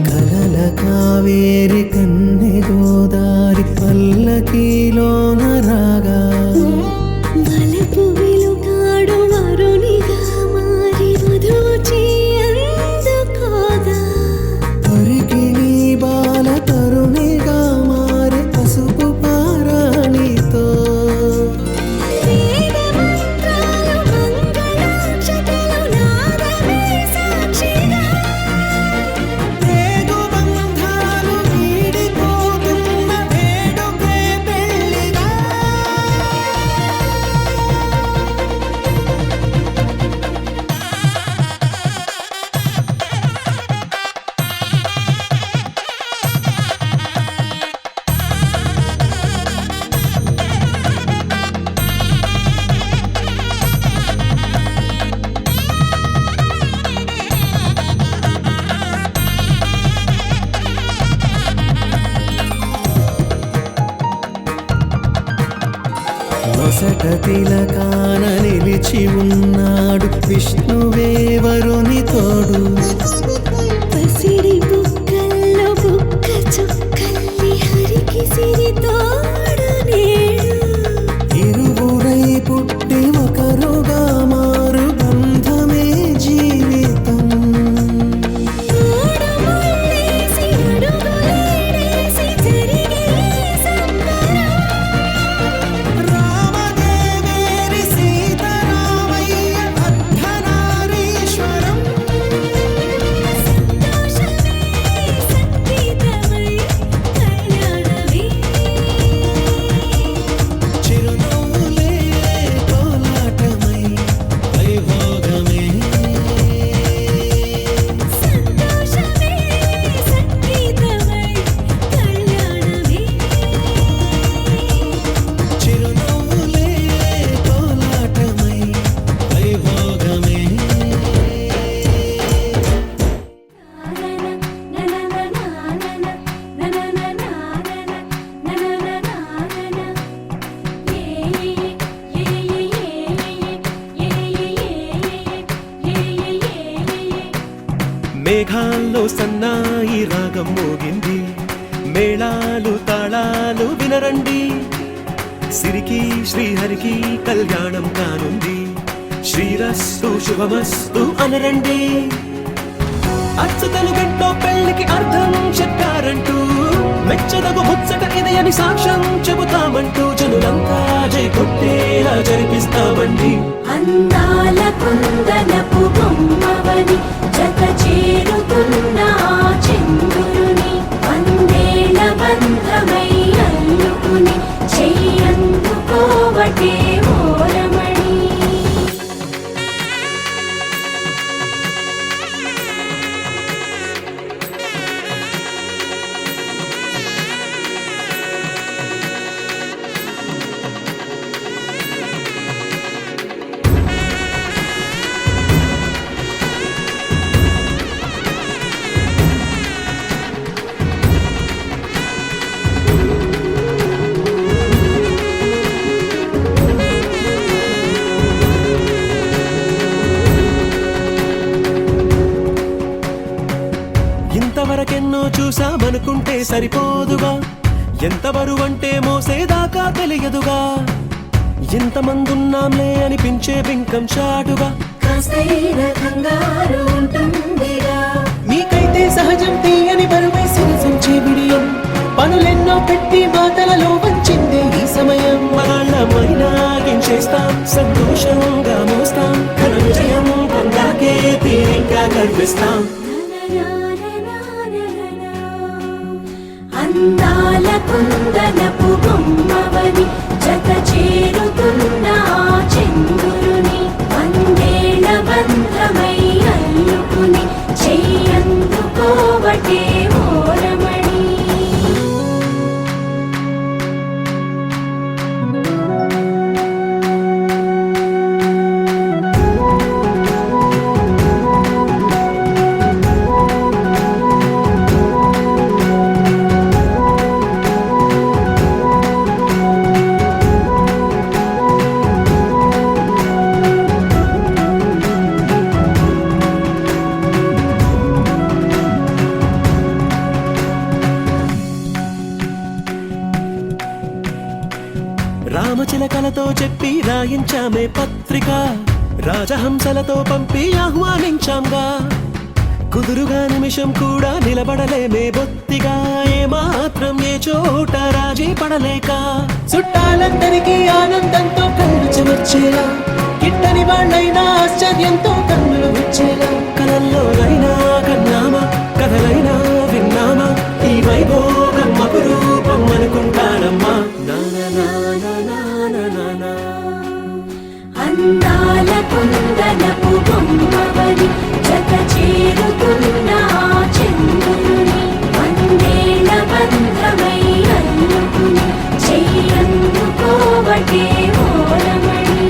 S6: కలల కావేరి కన్నె గోదారి పల్లకీలోన రాగా
S5: వలపు వెలుగాడు వరునిగా మారి మధుచి అందుకోదా.
S6: పరికిణి బాల తరుణిగా మారి పసుపు పారాణితో
S5: వేద మంత్రాలు మంగళాక్షతలు నాదమే సాక్షిగా.
S6: రేగు బంధాలు వీడిపోతున్న వేడుకే పెళ్లిగా. నొసట తిలకాన నిలిచి ఉన్నాడు విష్ణువే వరుని తోడు.
S5: పసిడి బుక్కల్లో బుక్క చుక్కల్లి హరికి సిరి తోడు నేడు.
S6: ఇరువు
S8: మేఘాల్లో సన్నాయి రాగం మోగింది, మేళాలు తాళాలు వినరండి, సిరికి శ్రీహరికి కళ్యాణం కానుంది, శ్రీరస్తు శుభమస్తు అనరండి. అచ్చతలు గంటో పెళ్లికి అర్థం చెప్పారంటూ, మెచ్చదగు ముచ్చట ఇది అని సాక్ష్యం చెబుతామంటూ, జనులంతా జై కొట్టేలా జరిపిస్తామండి.
S3: అందాల కుందనపు బొమ్మవని జత చేరుతున్న ఆ చంద్రుని, వందేల బంధమై అల్లుకుని చెయ్యందుకోవటే ఓరమణి.
S8: ఇంతవరకెన్నో చూసామనుకుంటే సరిపోదుగా, ఎంత బరువంటే మోసేదాకా తెలియదుగా, ఇంతమందున్నాంలే అనిపించే బింకం చాటుగా,
S3: కాస్తైన కంగారు ఉంటుందిగా.
S8: మీకైతే సహజం తీయని బరువే సిరసించే బిడియం, పనులెన్నో పెట్టి మాటలలో వంచిందే ఈ సమయం. మనాళ్ళమైనా గించేస్తాం, సంతోషంగా మోస్తాం, ఘన విజయం పొందాకే తీరిగ్గా కనిపిస్తాం.
S3: అందాల కుందనపు బొమ్మవని జత చేరుతున్న ఆ చంద్రుని, వందేల బంధమై అల్లుకుని చెయ్యందుకోవటే ఓరమణి.
S8: రామచిలకలతో చెప్పి రాయించామే పత్రిక, రాజహంసలతో పంపి ఆహ్వానించాంగా, కుదురుగా నిమిషం కూడా నిలబడలేమే బొత్తిగా, ఏమాత్రం ఏ చోట రాజీ పడలేక, చుట్టాలందరికీ ఆనందంతో కళ్ళు చెమర్చేలా, గిట్టని వాళ్ళైనా ఆశ్చర్యంతో కన్నులు వచ్చేలా, కలల్లోనైనా కన్నామా కథలైనా విన్నామా, ఈ వైభోగం అపురూపం అనుకుంటానమ్మా.
S3: అందాల కుందనపు బొమ్మవని జత చేరుతున్న ఆ చంద్రుని, వందేల బంధమై అల్లుకుని చెయ్యందుకోవటే ఓరమణి.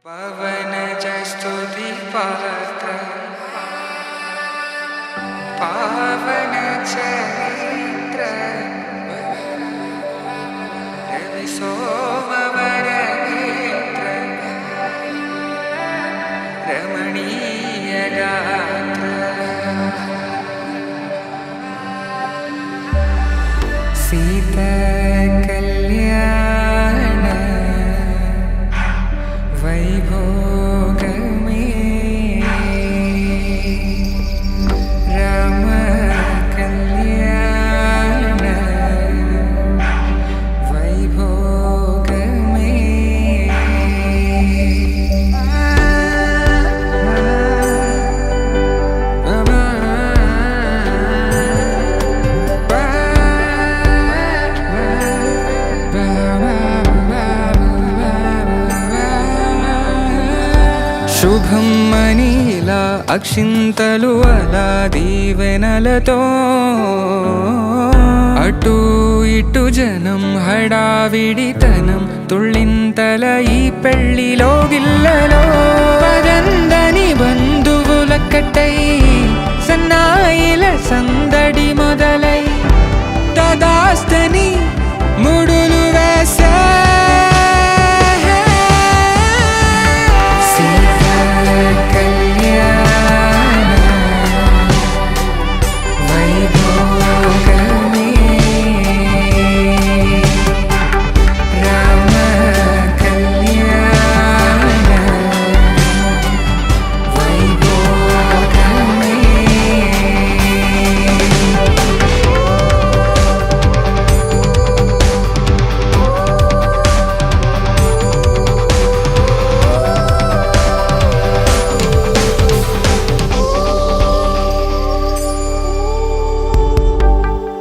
S1: పవన జస్తుతి పాత్ర పావన చరిత్ర రవి సోమవర నేత్ర రమణీయ గాత్ర సీత కళ్యాణ వైభోగమే రామ కళ్యాణ వైభోగమే. శుభం మనీలా అక్షింతలు అలా దీవెనలతో, అటు ఇటు జనం హడావిడితనం, తుళ్ళింతల ఈ పెళ్లిలో గిల్లలో పదందని బంధువుల కట్టై ముడులు వేసే సీతా కళ్యాణ వైభోగమే రామ కళ్యాణ వైభోగమే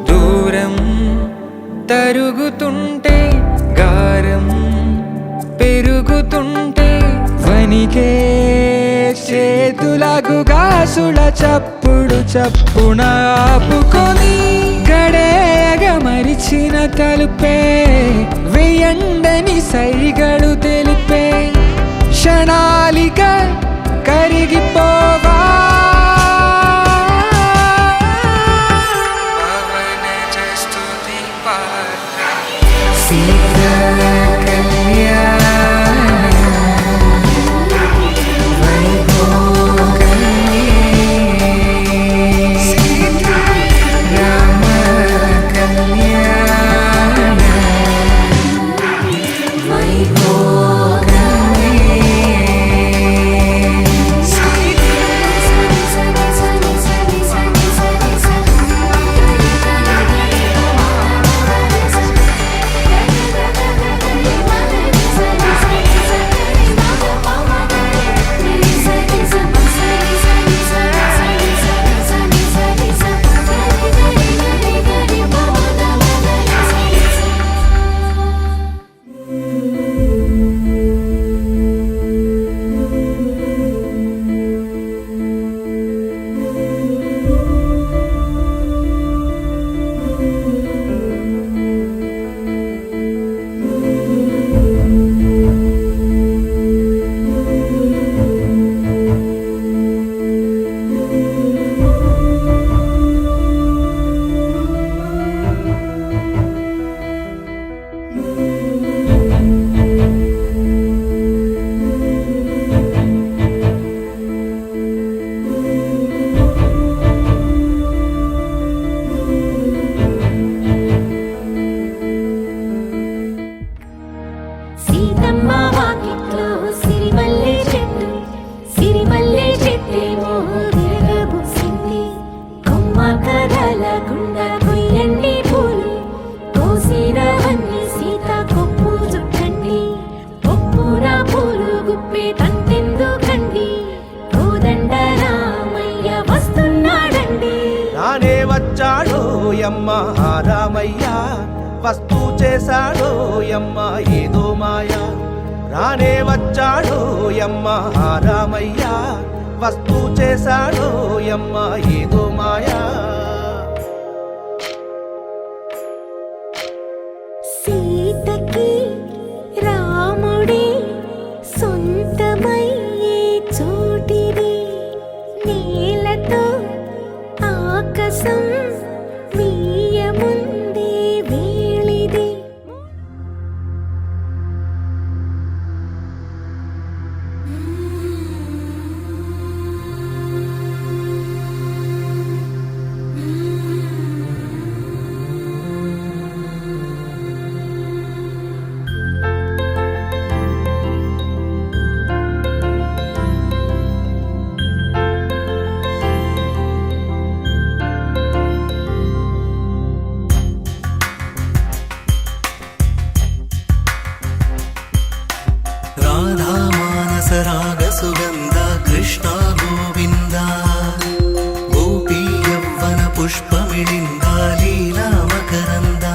S1: దూరం తరుగుతుంటే గారం పెరుగుతుంటే వనికే చేతులకు గాసుల చప్పుడు చప్పున ఆపుకొని గడేయగ మరిచిన తలుపే వేయండని సైగడు తెలిపే క్షణాలిక కరిగిపోవా సీతా కళ్యాణ వైభోగమే రామ కళ్యాణ వైభోగమే
S3: సీతమ్మ వాకిట్లో సిరిమల్లె చెట్టేమో తిరగబూసింది. కొమ్మ కదలకుండా కొయ్యండి పూలు, కోసినవన్నీ సీత కొప్పు చుట్టండి. కొప్పున పూలు గుప్పే తంతెందుకండి, కోదండ రామయ్య వస్తున్నాడండి.
S8: రానే వచ్చాడో యమ్మ ఆ రామయ్య, వస్తూ చేశాడో యమ్మ ఏదో మాయ. రానే వచ్చాడో యమ్మ ఆ రామయ్య, వస్తూ చేశాడో యమ్మ ఏదో మాయా.
S5: సీతకి రాముడే సొంతమయ్యే చోటిది, నేలతో ఆకాశం వీయముందే వేళిది.
S6: రాధా మానస రాగ సుగంధ కృష్ణ గోవింద గోపీ యవ్వన పుష్పమిళింద లీలా మకరంద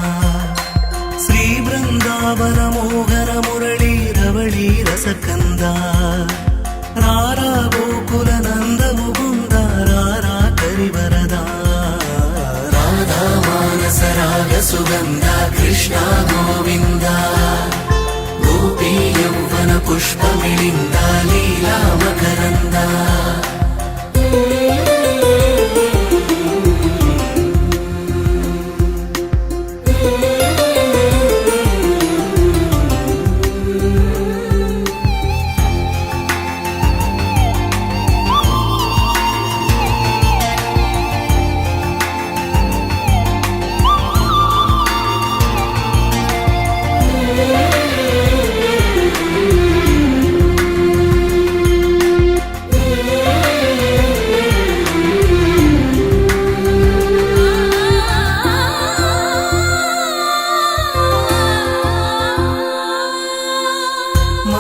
S6: శ్రీ బృందావన మోహన మురళీ రవళీ రసకంద రారా గోకుల నంద ముకుంద రారా కరివరదా. రాధా మానస రాగ సుగంధ కృష్ణ గోవింద గోపీ యవ్వన పుష్పమిళింద లీలా మకరంద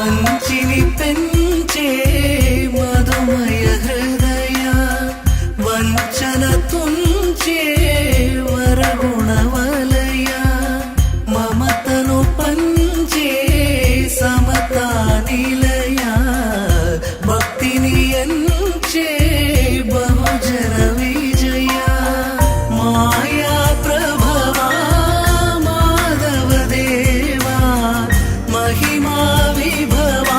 S4: మంచిని పెంచే మధుమయ హృదయ వంచన తుంచే వరగుణవలయ మమతను పంచే సమతా నిలయ భక్తిని ఎంచే బహుజన విజయ మాయా ప్రభవా మాధవ దేవా మహిమా విభవా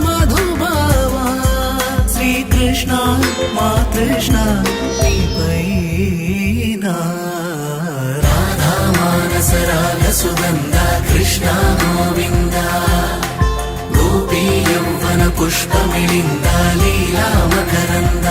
S4: మధుభావా శ్రీకృష్ణ మా కృష్ణ నీపైనా రాధా మానస రాగ సుగంధ కృష్ణ గోవింద గోపీ యౌవన పుష్పమిళింద లీలా మకరంద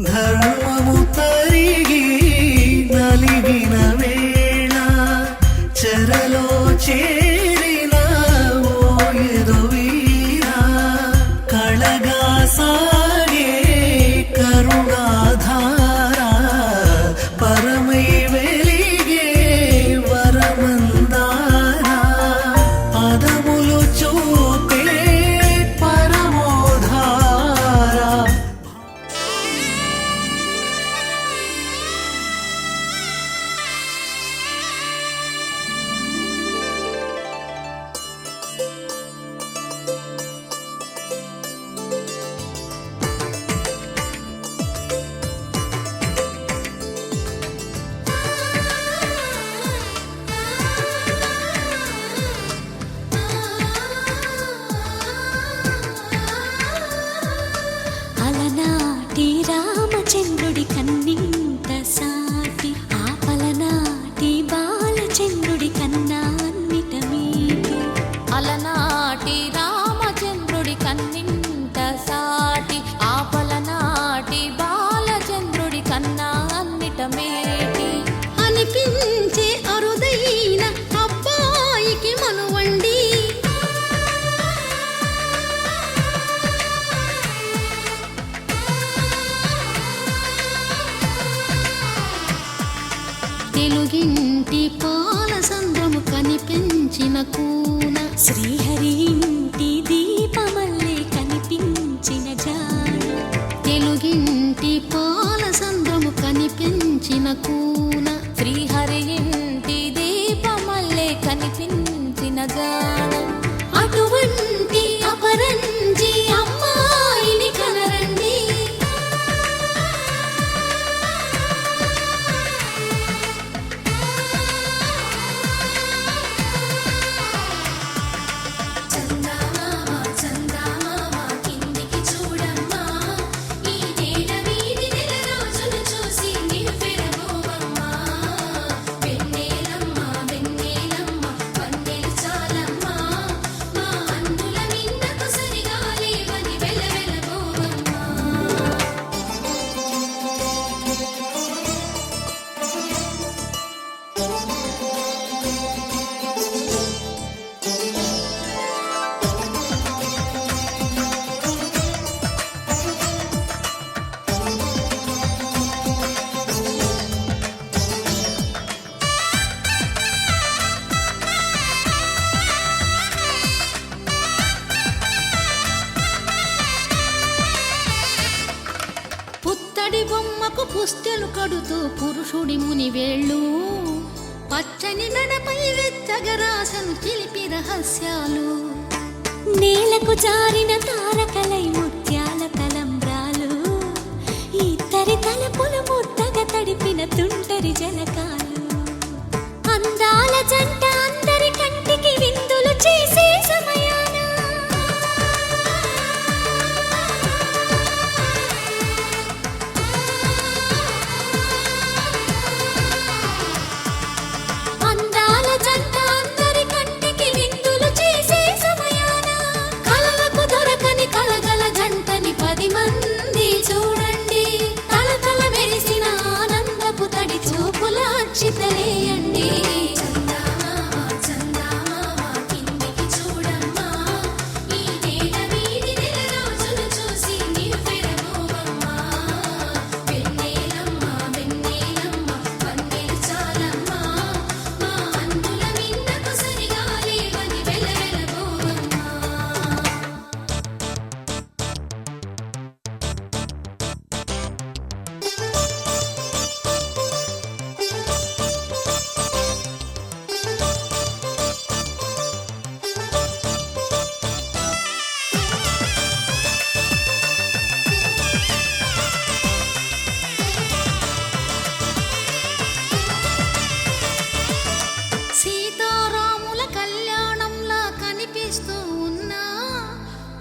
S4: ధర్మము తరిగి నలిగిన వేళ చెరలో చేరిన ఓయదు వీరా కళగా సాగే కరుణాధార పరమై వెలిగే వరమందార పదములు చూపే పరమోధార
S3: అలనాటి రామచంద్రుడి కన్నింత సాటి ఆపలనాటి బాలచంద్రుడి కన్నా అన్నిట మీటి అలనాటి రామచంద్రుడి కన్నింత సాటి ఆపలనాటి బాలచంద్రుడి కన్నా అన్నిట మేటి అనిపించే అరుదైన అబ్బాయికి మనువండి తెలుగింటి పాల సంద్రము కనిపించిన కూన శ్రీహరి ఇంటి దీపమల్లే కనిపించిన జాన తెలుగింటి పాల సంద్రము కనిపించిన కూన శ్రీహరి ఇంటి దీపమల్లే కనిపించిన జాన అటువంటి అపరంజి అమ్మాయిని కనరండి కిందికి చూడమ్మా ఈ నేల వీధి నెల రోజులు చూసి నిన్ను పెరగోవమ్మా వెన్నెలమ్మ వెన్నెలమ్మ వన్నెలు చాలమ్మా మా అందుల మిన్నకు సరిగా లేవని వెలవెలబోవమ్మా పుత్తడి బొమ్మకు పుస్తెలు కడుతూ పురుషుడి ముని వేళ్ళు పచ్చని మెడపై వెచ్చగరాసను చిలిపి రహస్యాలు నేలకు జారిన తారకలై ముత్యాల తలంబ్రాలు ఇద్దరి తలపులు ముద్దగా తడిపిన తుంటరి జలకాలు అందాల జంట అందరి కంటికి విందులు చేసే సమయాన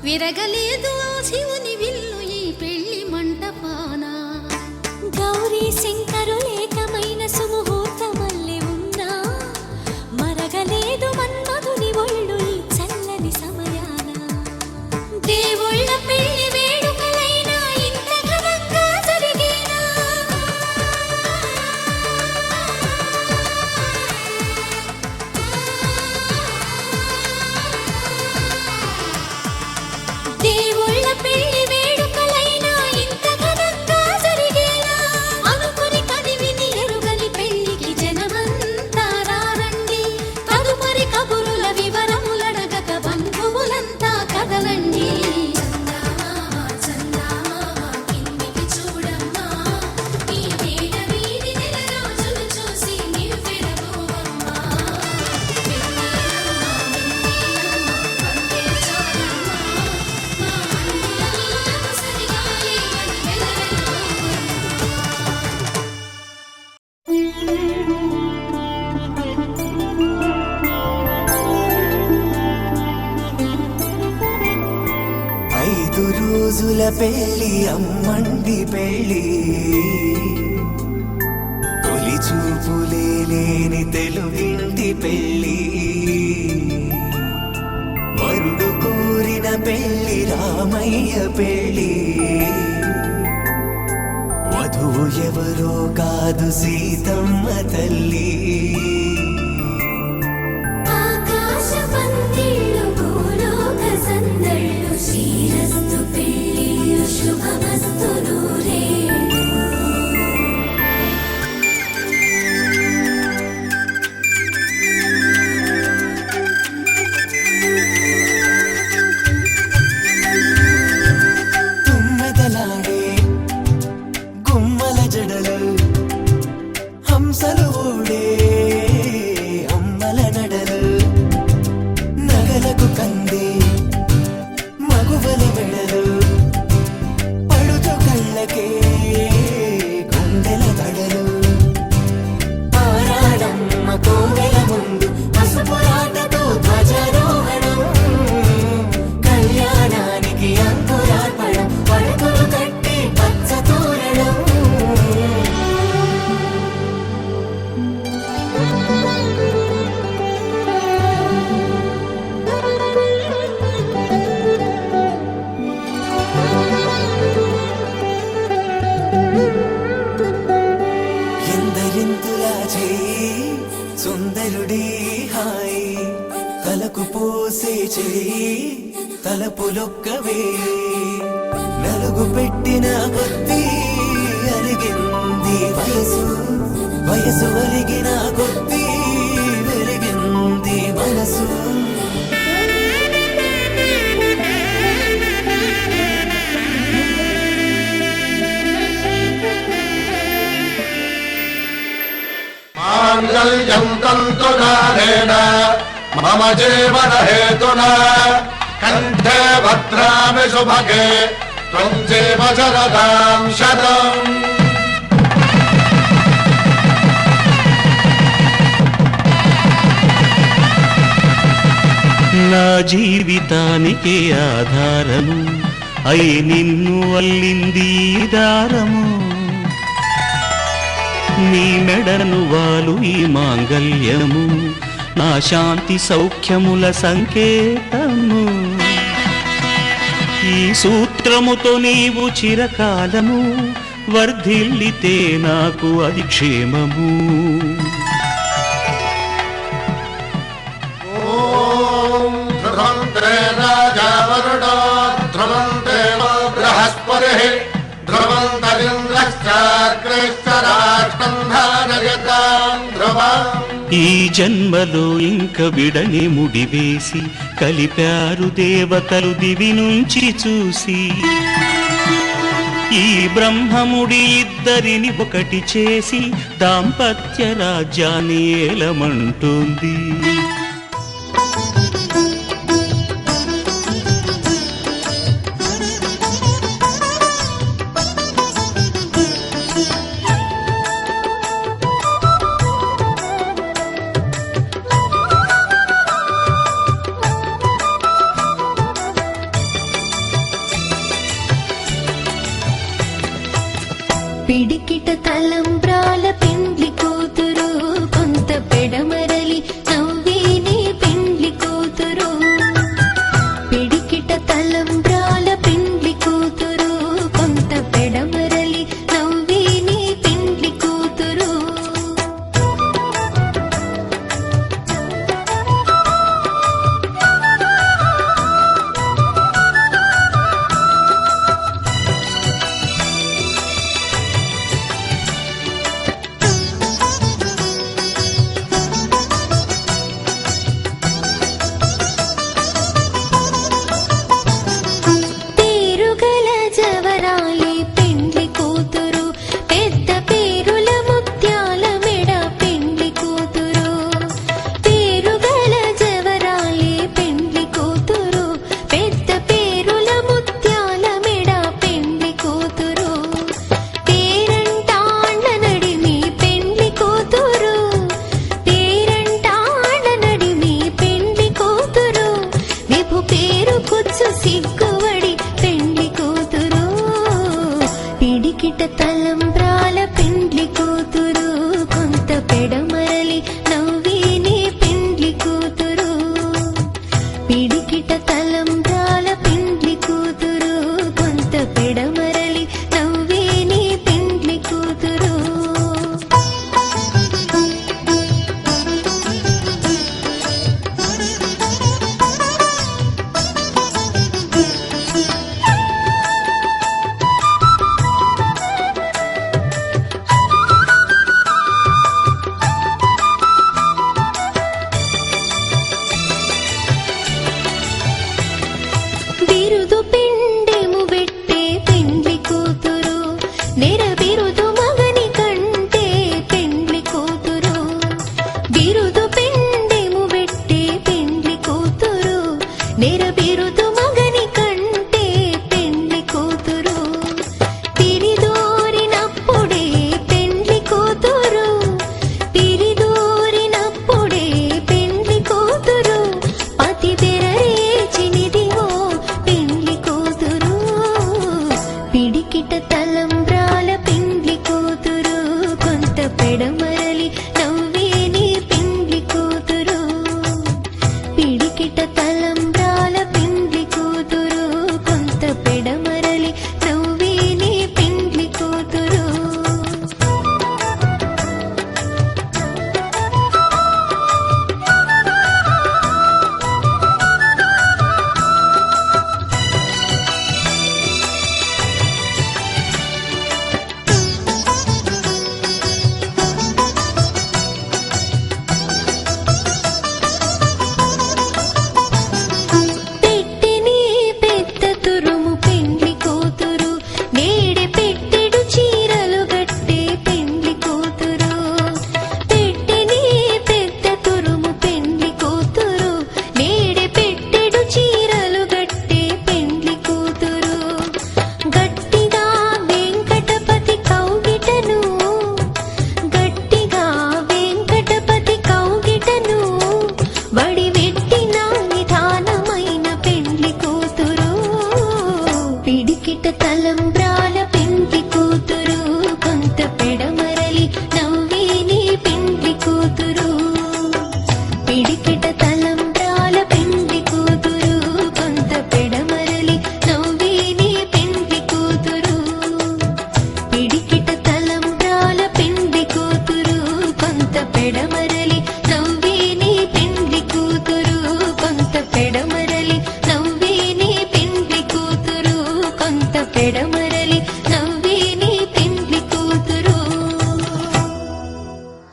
S3: విరగలేదు ఆ శివుని విల్లు ఈ పెళ్లి మంటపాన.
S5: గౌరీ శంకరు ఏకమైన సుముహూర్తమల్లె ఉన్నా మరగలేదు మన్మధుని ఒళ్ళు ఈ చల్లని సమయాన. దేవుళ్ళ పెళ్లి వేడుకలైనా ఇంత ఘనంగా జరిగేనా? దేవుళ్ళ పెళ్లి వేడుకలైనా ఇంత ఘనంగా జరిగేనా? అనుకుని కదివిని ఎరుగని పెళ్లికి జనమంతా రారండి. తదుపరి కబురుల వివరములడగక బంధువులంతా కదలండి. చందమామ చందమామ కిందికి చూడమ్మా, ఈ వేళ వీధి నెల రోజులు చూసి నివ్వెరపోవమ్మా.
S6: ఐదు రోజుల పెళ్లి అమ్మండి పెళ్లి తొలి చూపులే లేని తెలుగింటి పెళ్లి వరుడు కోరిన పెళ్లి రామయ్య పెళ్లి వధువు ఎవరో కాదు సీతమ్మ తల్లి
S5: ఆకాశ పందిళ్ళు భూలోక సందళ్ళు శ్రీరస్తు పెళ్ళిళ్ళు శుభమస్తు నూరేళ్ళు.
S6: తుమ్మెదలాడే గుమ్మల జడలు హంసలు ఓడే అమ్మల నడలు నగలకు కంది మగువల వెడలు పడుచు కళ్ళకే గుండెల దడలు ఆరాడమ్మ కోవెల ముందు పసుపురాటతో ధ్వజారోహణం కళ్యాణానికి అంకురార్పణం పడకలు కట్టి పచ్చ తోరణం ఎందరింతులా చేయి సుందరుడి హాయి తలకు పోసే చేయి తలపులొక్కవే నలుగు పెట్టిన కొద్దీ అరిగింది వయసు వయసు అరిగిన కొద్దీ వెలిగింది మనసు
S9: మాంగళ్యం తంతునానేన మమ జీవన హేతునా కంఠే భద్రామి శుభగే త్వం జీవ శరదాం శతం.
S2: నా జీవితానికి ఆధారము అయి నిన్ను అల్లింది ఈ దారము నీ మెడను వాలు ఈ మాంగళ్యము నా శాంతి సౌఖ్యముల సంకేతము ఈ సూత్రముతో నీవు చిరకాలము వర్ధిల్లితే నాకు అది క్షేమము.
S9: ధ్రువంతే రాజా వరుడో ధ్రువంతే బృహస్పతిః ధ్రువంతరింద్రశ్చాగ్రేశ్చరాష్ట్రం ధారయతాం ధ్రువం.
S2: ఈ జన్మలో ఇంక విడని ముడివేసి కలిపారు దేవతలు దివి నుంచి చూసి ఈ బ్రహ్మముడి ఇద్దరిని ఒకటి చేసి దాంపత్య రాజ్యాన్ని ఏలమంటుంది.
S5: పిడికిట తలంబ్రాల పెండ్లి కూతురు కొంత పెడమరలి నవ్వేనే పెండ్లి కూతురు పిడికిట తలంబ్రాల పెండ్లి కూతురు కొంత పెడమరలి నవ్వేనే పెండ్లి కూతురు పేరుగల జవరాలి పెండ్లి కూతురు పెద్ద పేరుల ముత్యాల మెడ పెండ్లి కూతురు పేరుగల జవరాలి పెండ్లి కూతురు పెద్ద పేరుల ముత్యాల మెడ పెండ్లి కూతురు పేరంటాండ నడిమి పెండ్లి కూతురు పేరంటాండ నడిమి పెండ్లి కూతురు విభు పేరు కుచ్చు సిగ్గువడి పెండ్లి కూతురు పిడికిట తలంబ్రాల పెండ్లి కూతురు కొంత పెడమరలి నవ్వేనే పెండ్లి కూతురు పిడికిట తలంబ్రాల పెండ్లి కూతురు కొంత పెడమరలి నవ్వేనే పెండ్లి కూతురు బిరుదు పిండెము పెట్టే పెండ్లి కూతురు నెర బిరుదు మగని కంటే పెండ్లి కూతురు బిరుదు పిండెము పెట్టే పెండ్లి కూతురు నెర బిరుదు మగని కంటే పెండ్లి కూతురు తిరిదోరినప్పుడే పెండ్లి కూతురు తిరిదోరినప్పుడే పెండ్లి కూతురు పతి బెరరేచినిదివో పెండ్లి కూతురు పిడికిట తలంబ్రాల పెండ్లి కూతురు కొంత పెడమరలి నవ్వేనే పెండ్లి కూతురు పిడికిట తలంబ్రాల పెండ్లి కూతురు కొంత పెడమరలి నవ్వేనే పెండ్లి కూతురు పెట్టెనే పెద్ద తురుము పెండ్లి కూతురు నేడే పెట్టెడు చీరలు గట్టే పెండ్లి కూతురు పెట్టెనే పెద్ద తురుము పెండ్లి కూతురు నేడే పెట్టెడు చీరలు గట్టే పెండ్లి కూతురు గట్టిగా వెంకటపతి కౌగిటను గట్టిగా వెంకటపతి కౌగిటను వడివెట్టిన నిధానమైన పెండ్లి కూతురు పిడికిట తలంబ్రాల పెండ్లి కూతురు కొంత పెడమరలి నవ్వేనే పెండ్లి కూతురు పిడికిట తలంబ్రాల పెండ్లి కూతురు కొంత పెడమరలి నవ్వేనే పెండ్లి కూతురు పిడికిట తలంబ్రాల పెండ్లి కూతురు కొంత పెడమరలి నవ్వేనే పెండ్లి కూతురు కొంత పెడమరలి నవ్వేనే పెండ్లి కూతురు కొంత పెడమరలి నవ్వేనే పెండ్లి కూతురు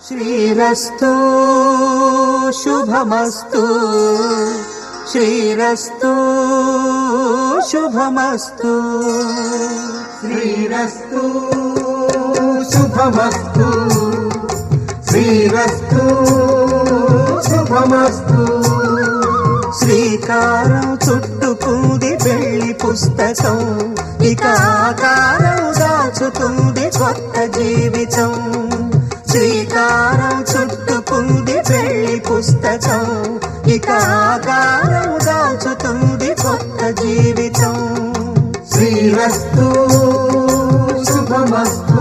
S4: శ్రీరస్తు శుభమస్తు శ్రీరస్తు శుభమస్తు శ్రీరస్తు శుభమస్తు శ్రీరస్తు శుభమస్తు శ్రీకారం చుట్టుకుంది పెళ్లి పుస్తకం ఇక ఆకారం దాచుతుంది కొత్త జీవితం శ్రీకారం చుట్టుకుంది పెళ్లి పుస్తకం ఇక ఆకారం దాచుతుంది కొత్త జీవితం శ్రీరస్తు శుభమస్తు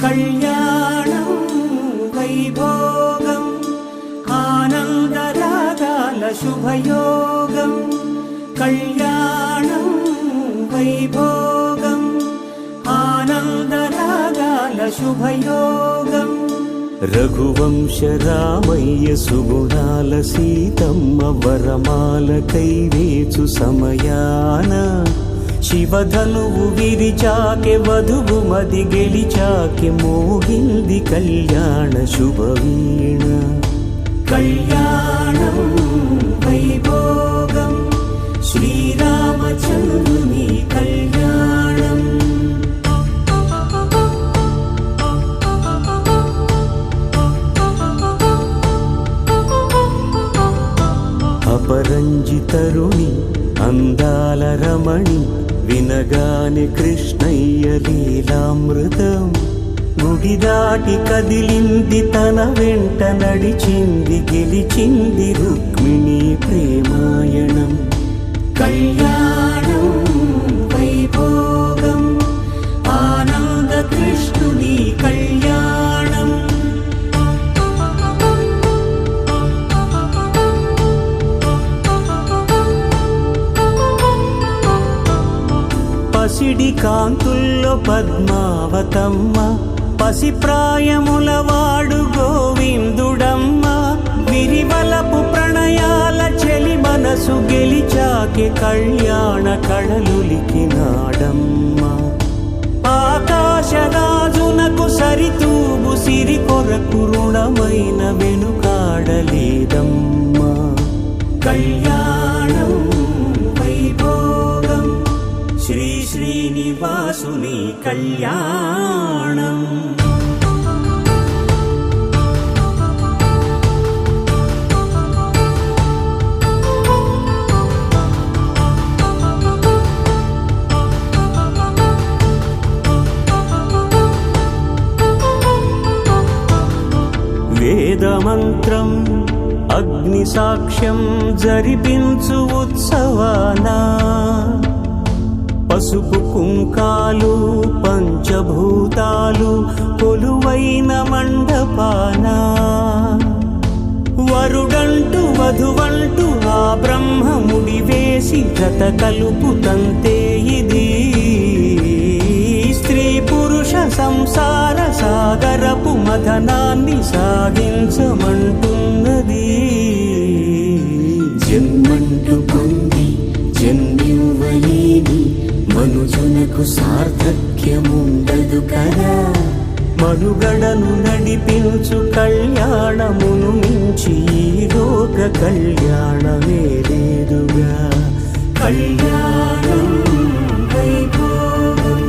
S8: కళ్యాణం వైభోగం ఆనందరాగాల శుభయోగం కళ్యాణం వైభోగం ఆనందరాగాల శుభయోగం రఘువంశ రామయ్య సుగుణాల సీతమ్మ వరమాల కైవేచు సమయాన శివధనువు విరిచాకె వధువు మది గెలిచాకె మోగింది కళ్యాణ శుభవీణ కళ్యాణం వైభోగం శ్రీరామచంద్రుని కళ్యాణం అపరంజి తరుణి అందాల రమణి వినగాని కృష్ణయ్య లీలామృతం గుడి దాటి కదిలింది తన వెంట నడిచింది గెలిచింది రుక్మిణి ప్రేమాయణం కళ్యాణం వైభోగం ఆనంద కృష్ణుని కళ్యాణం పసిడి కాంతుల్లో పద్మావతమ్మ పసిప్రాయముల వాడు గోవిందుడమ్మ విరివలపు ప్రణయాల చెలి మనసు గెలిచాకే కళ్యాణ కళలులికినాడమ్మ ఆకాశరాజునకు సరితూగు సిరి కొరకు రుణమైన వెనుకాడలేదమ్మ కళ్యాణం వైభోగం శ్రీ శ్రీనివాసుని కళ్యాణం వేదమంత్రం అగ్ని సాక్ష్యం జరిపించు ఉత్సవానా పసుపు కుంకాలు పంచభూతాలు కొలువైన మండపాన వరుడంటూ వధువంటూ ఆ బ్రహ్మముడి వేసి జత కలుపుతంతే ఇది స్త్రీ పురుష సంసార సాగరపు మథనాన్ని సాగించమంటున్నది జన్మంటూ పొంది జన్మివ్వలేని మనుజునకు సార్థక్యముండదు కదా మనుగడను నడిపించు కళ్యాణమును మించి ఈ లోక కళ్యాణమే లేదుగా కళ్యాణం వైభోగం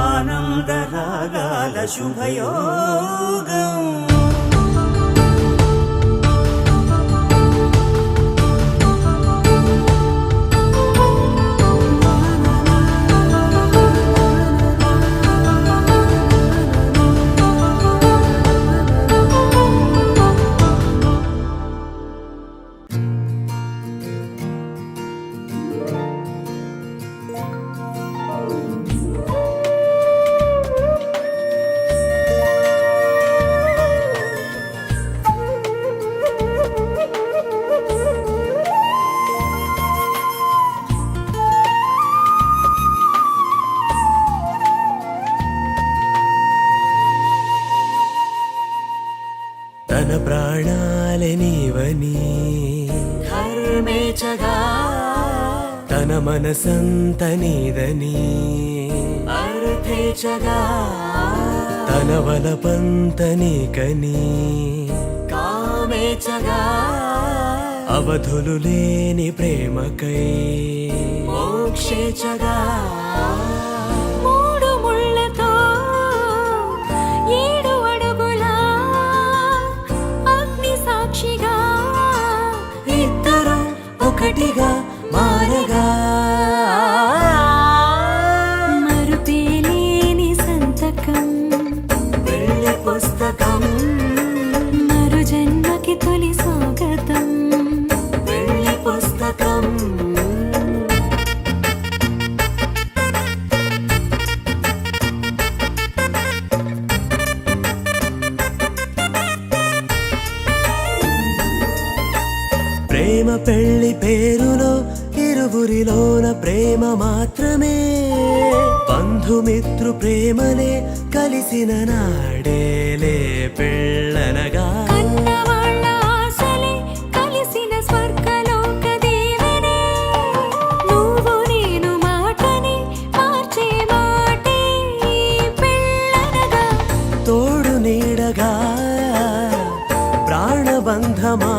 S8: ఆనందరాగాల శుభయోగం తన ప్రాణాలనివని ధర్మేచగా తన మనసంత నీదని అర్థేచగా తన వలపంత నీకని కామేచగా అవధులు లేని ప్రేమకై మోక్షేచగా
S5: మూడు ముళ్ళతో 7 అడుగుల అగ్ని సాక్షిగా
S8: ఇద్దరు ఒకటిగా మారగా
S5: మరుపేలేని సంతకం
S8: వెళ్ళి పుస్తకం
S5: మరు జన్మకి తొలి స్వాగతం
S8: వెళ్ళి పుస్తకం ప్రేమ పెళ్లి పేరులో ఇరువురిలోన ప్రేమ మాత్రమే బంధుమిత్రు ప్రేమనే కలిసిన నాడేలే పెళ్ళనగా
S5: కన్నవాళ్ళ ఆశలే కలిసిన స్వర్గలోక దీవెనే నువ్వు నేను మాటని మార్చే మాటే పెళ్ళనగా
S8: తోడు నీడగా ప్రాణబంధమా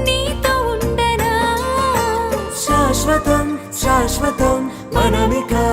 S5: నీతో ఉండనా
S8: శాశ్వతం శాశ్వతం మనమికా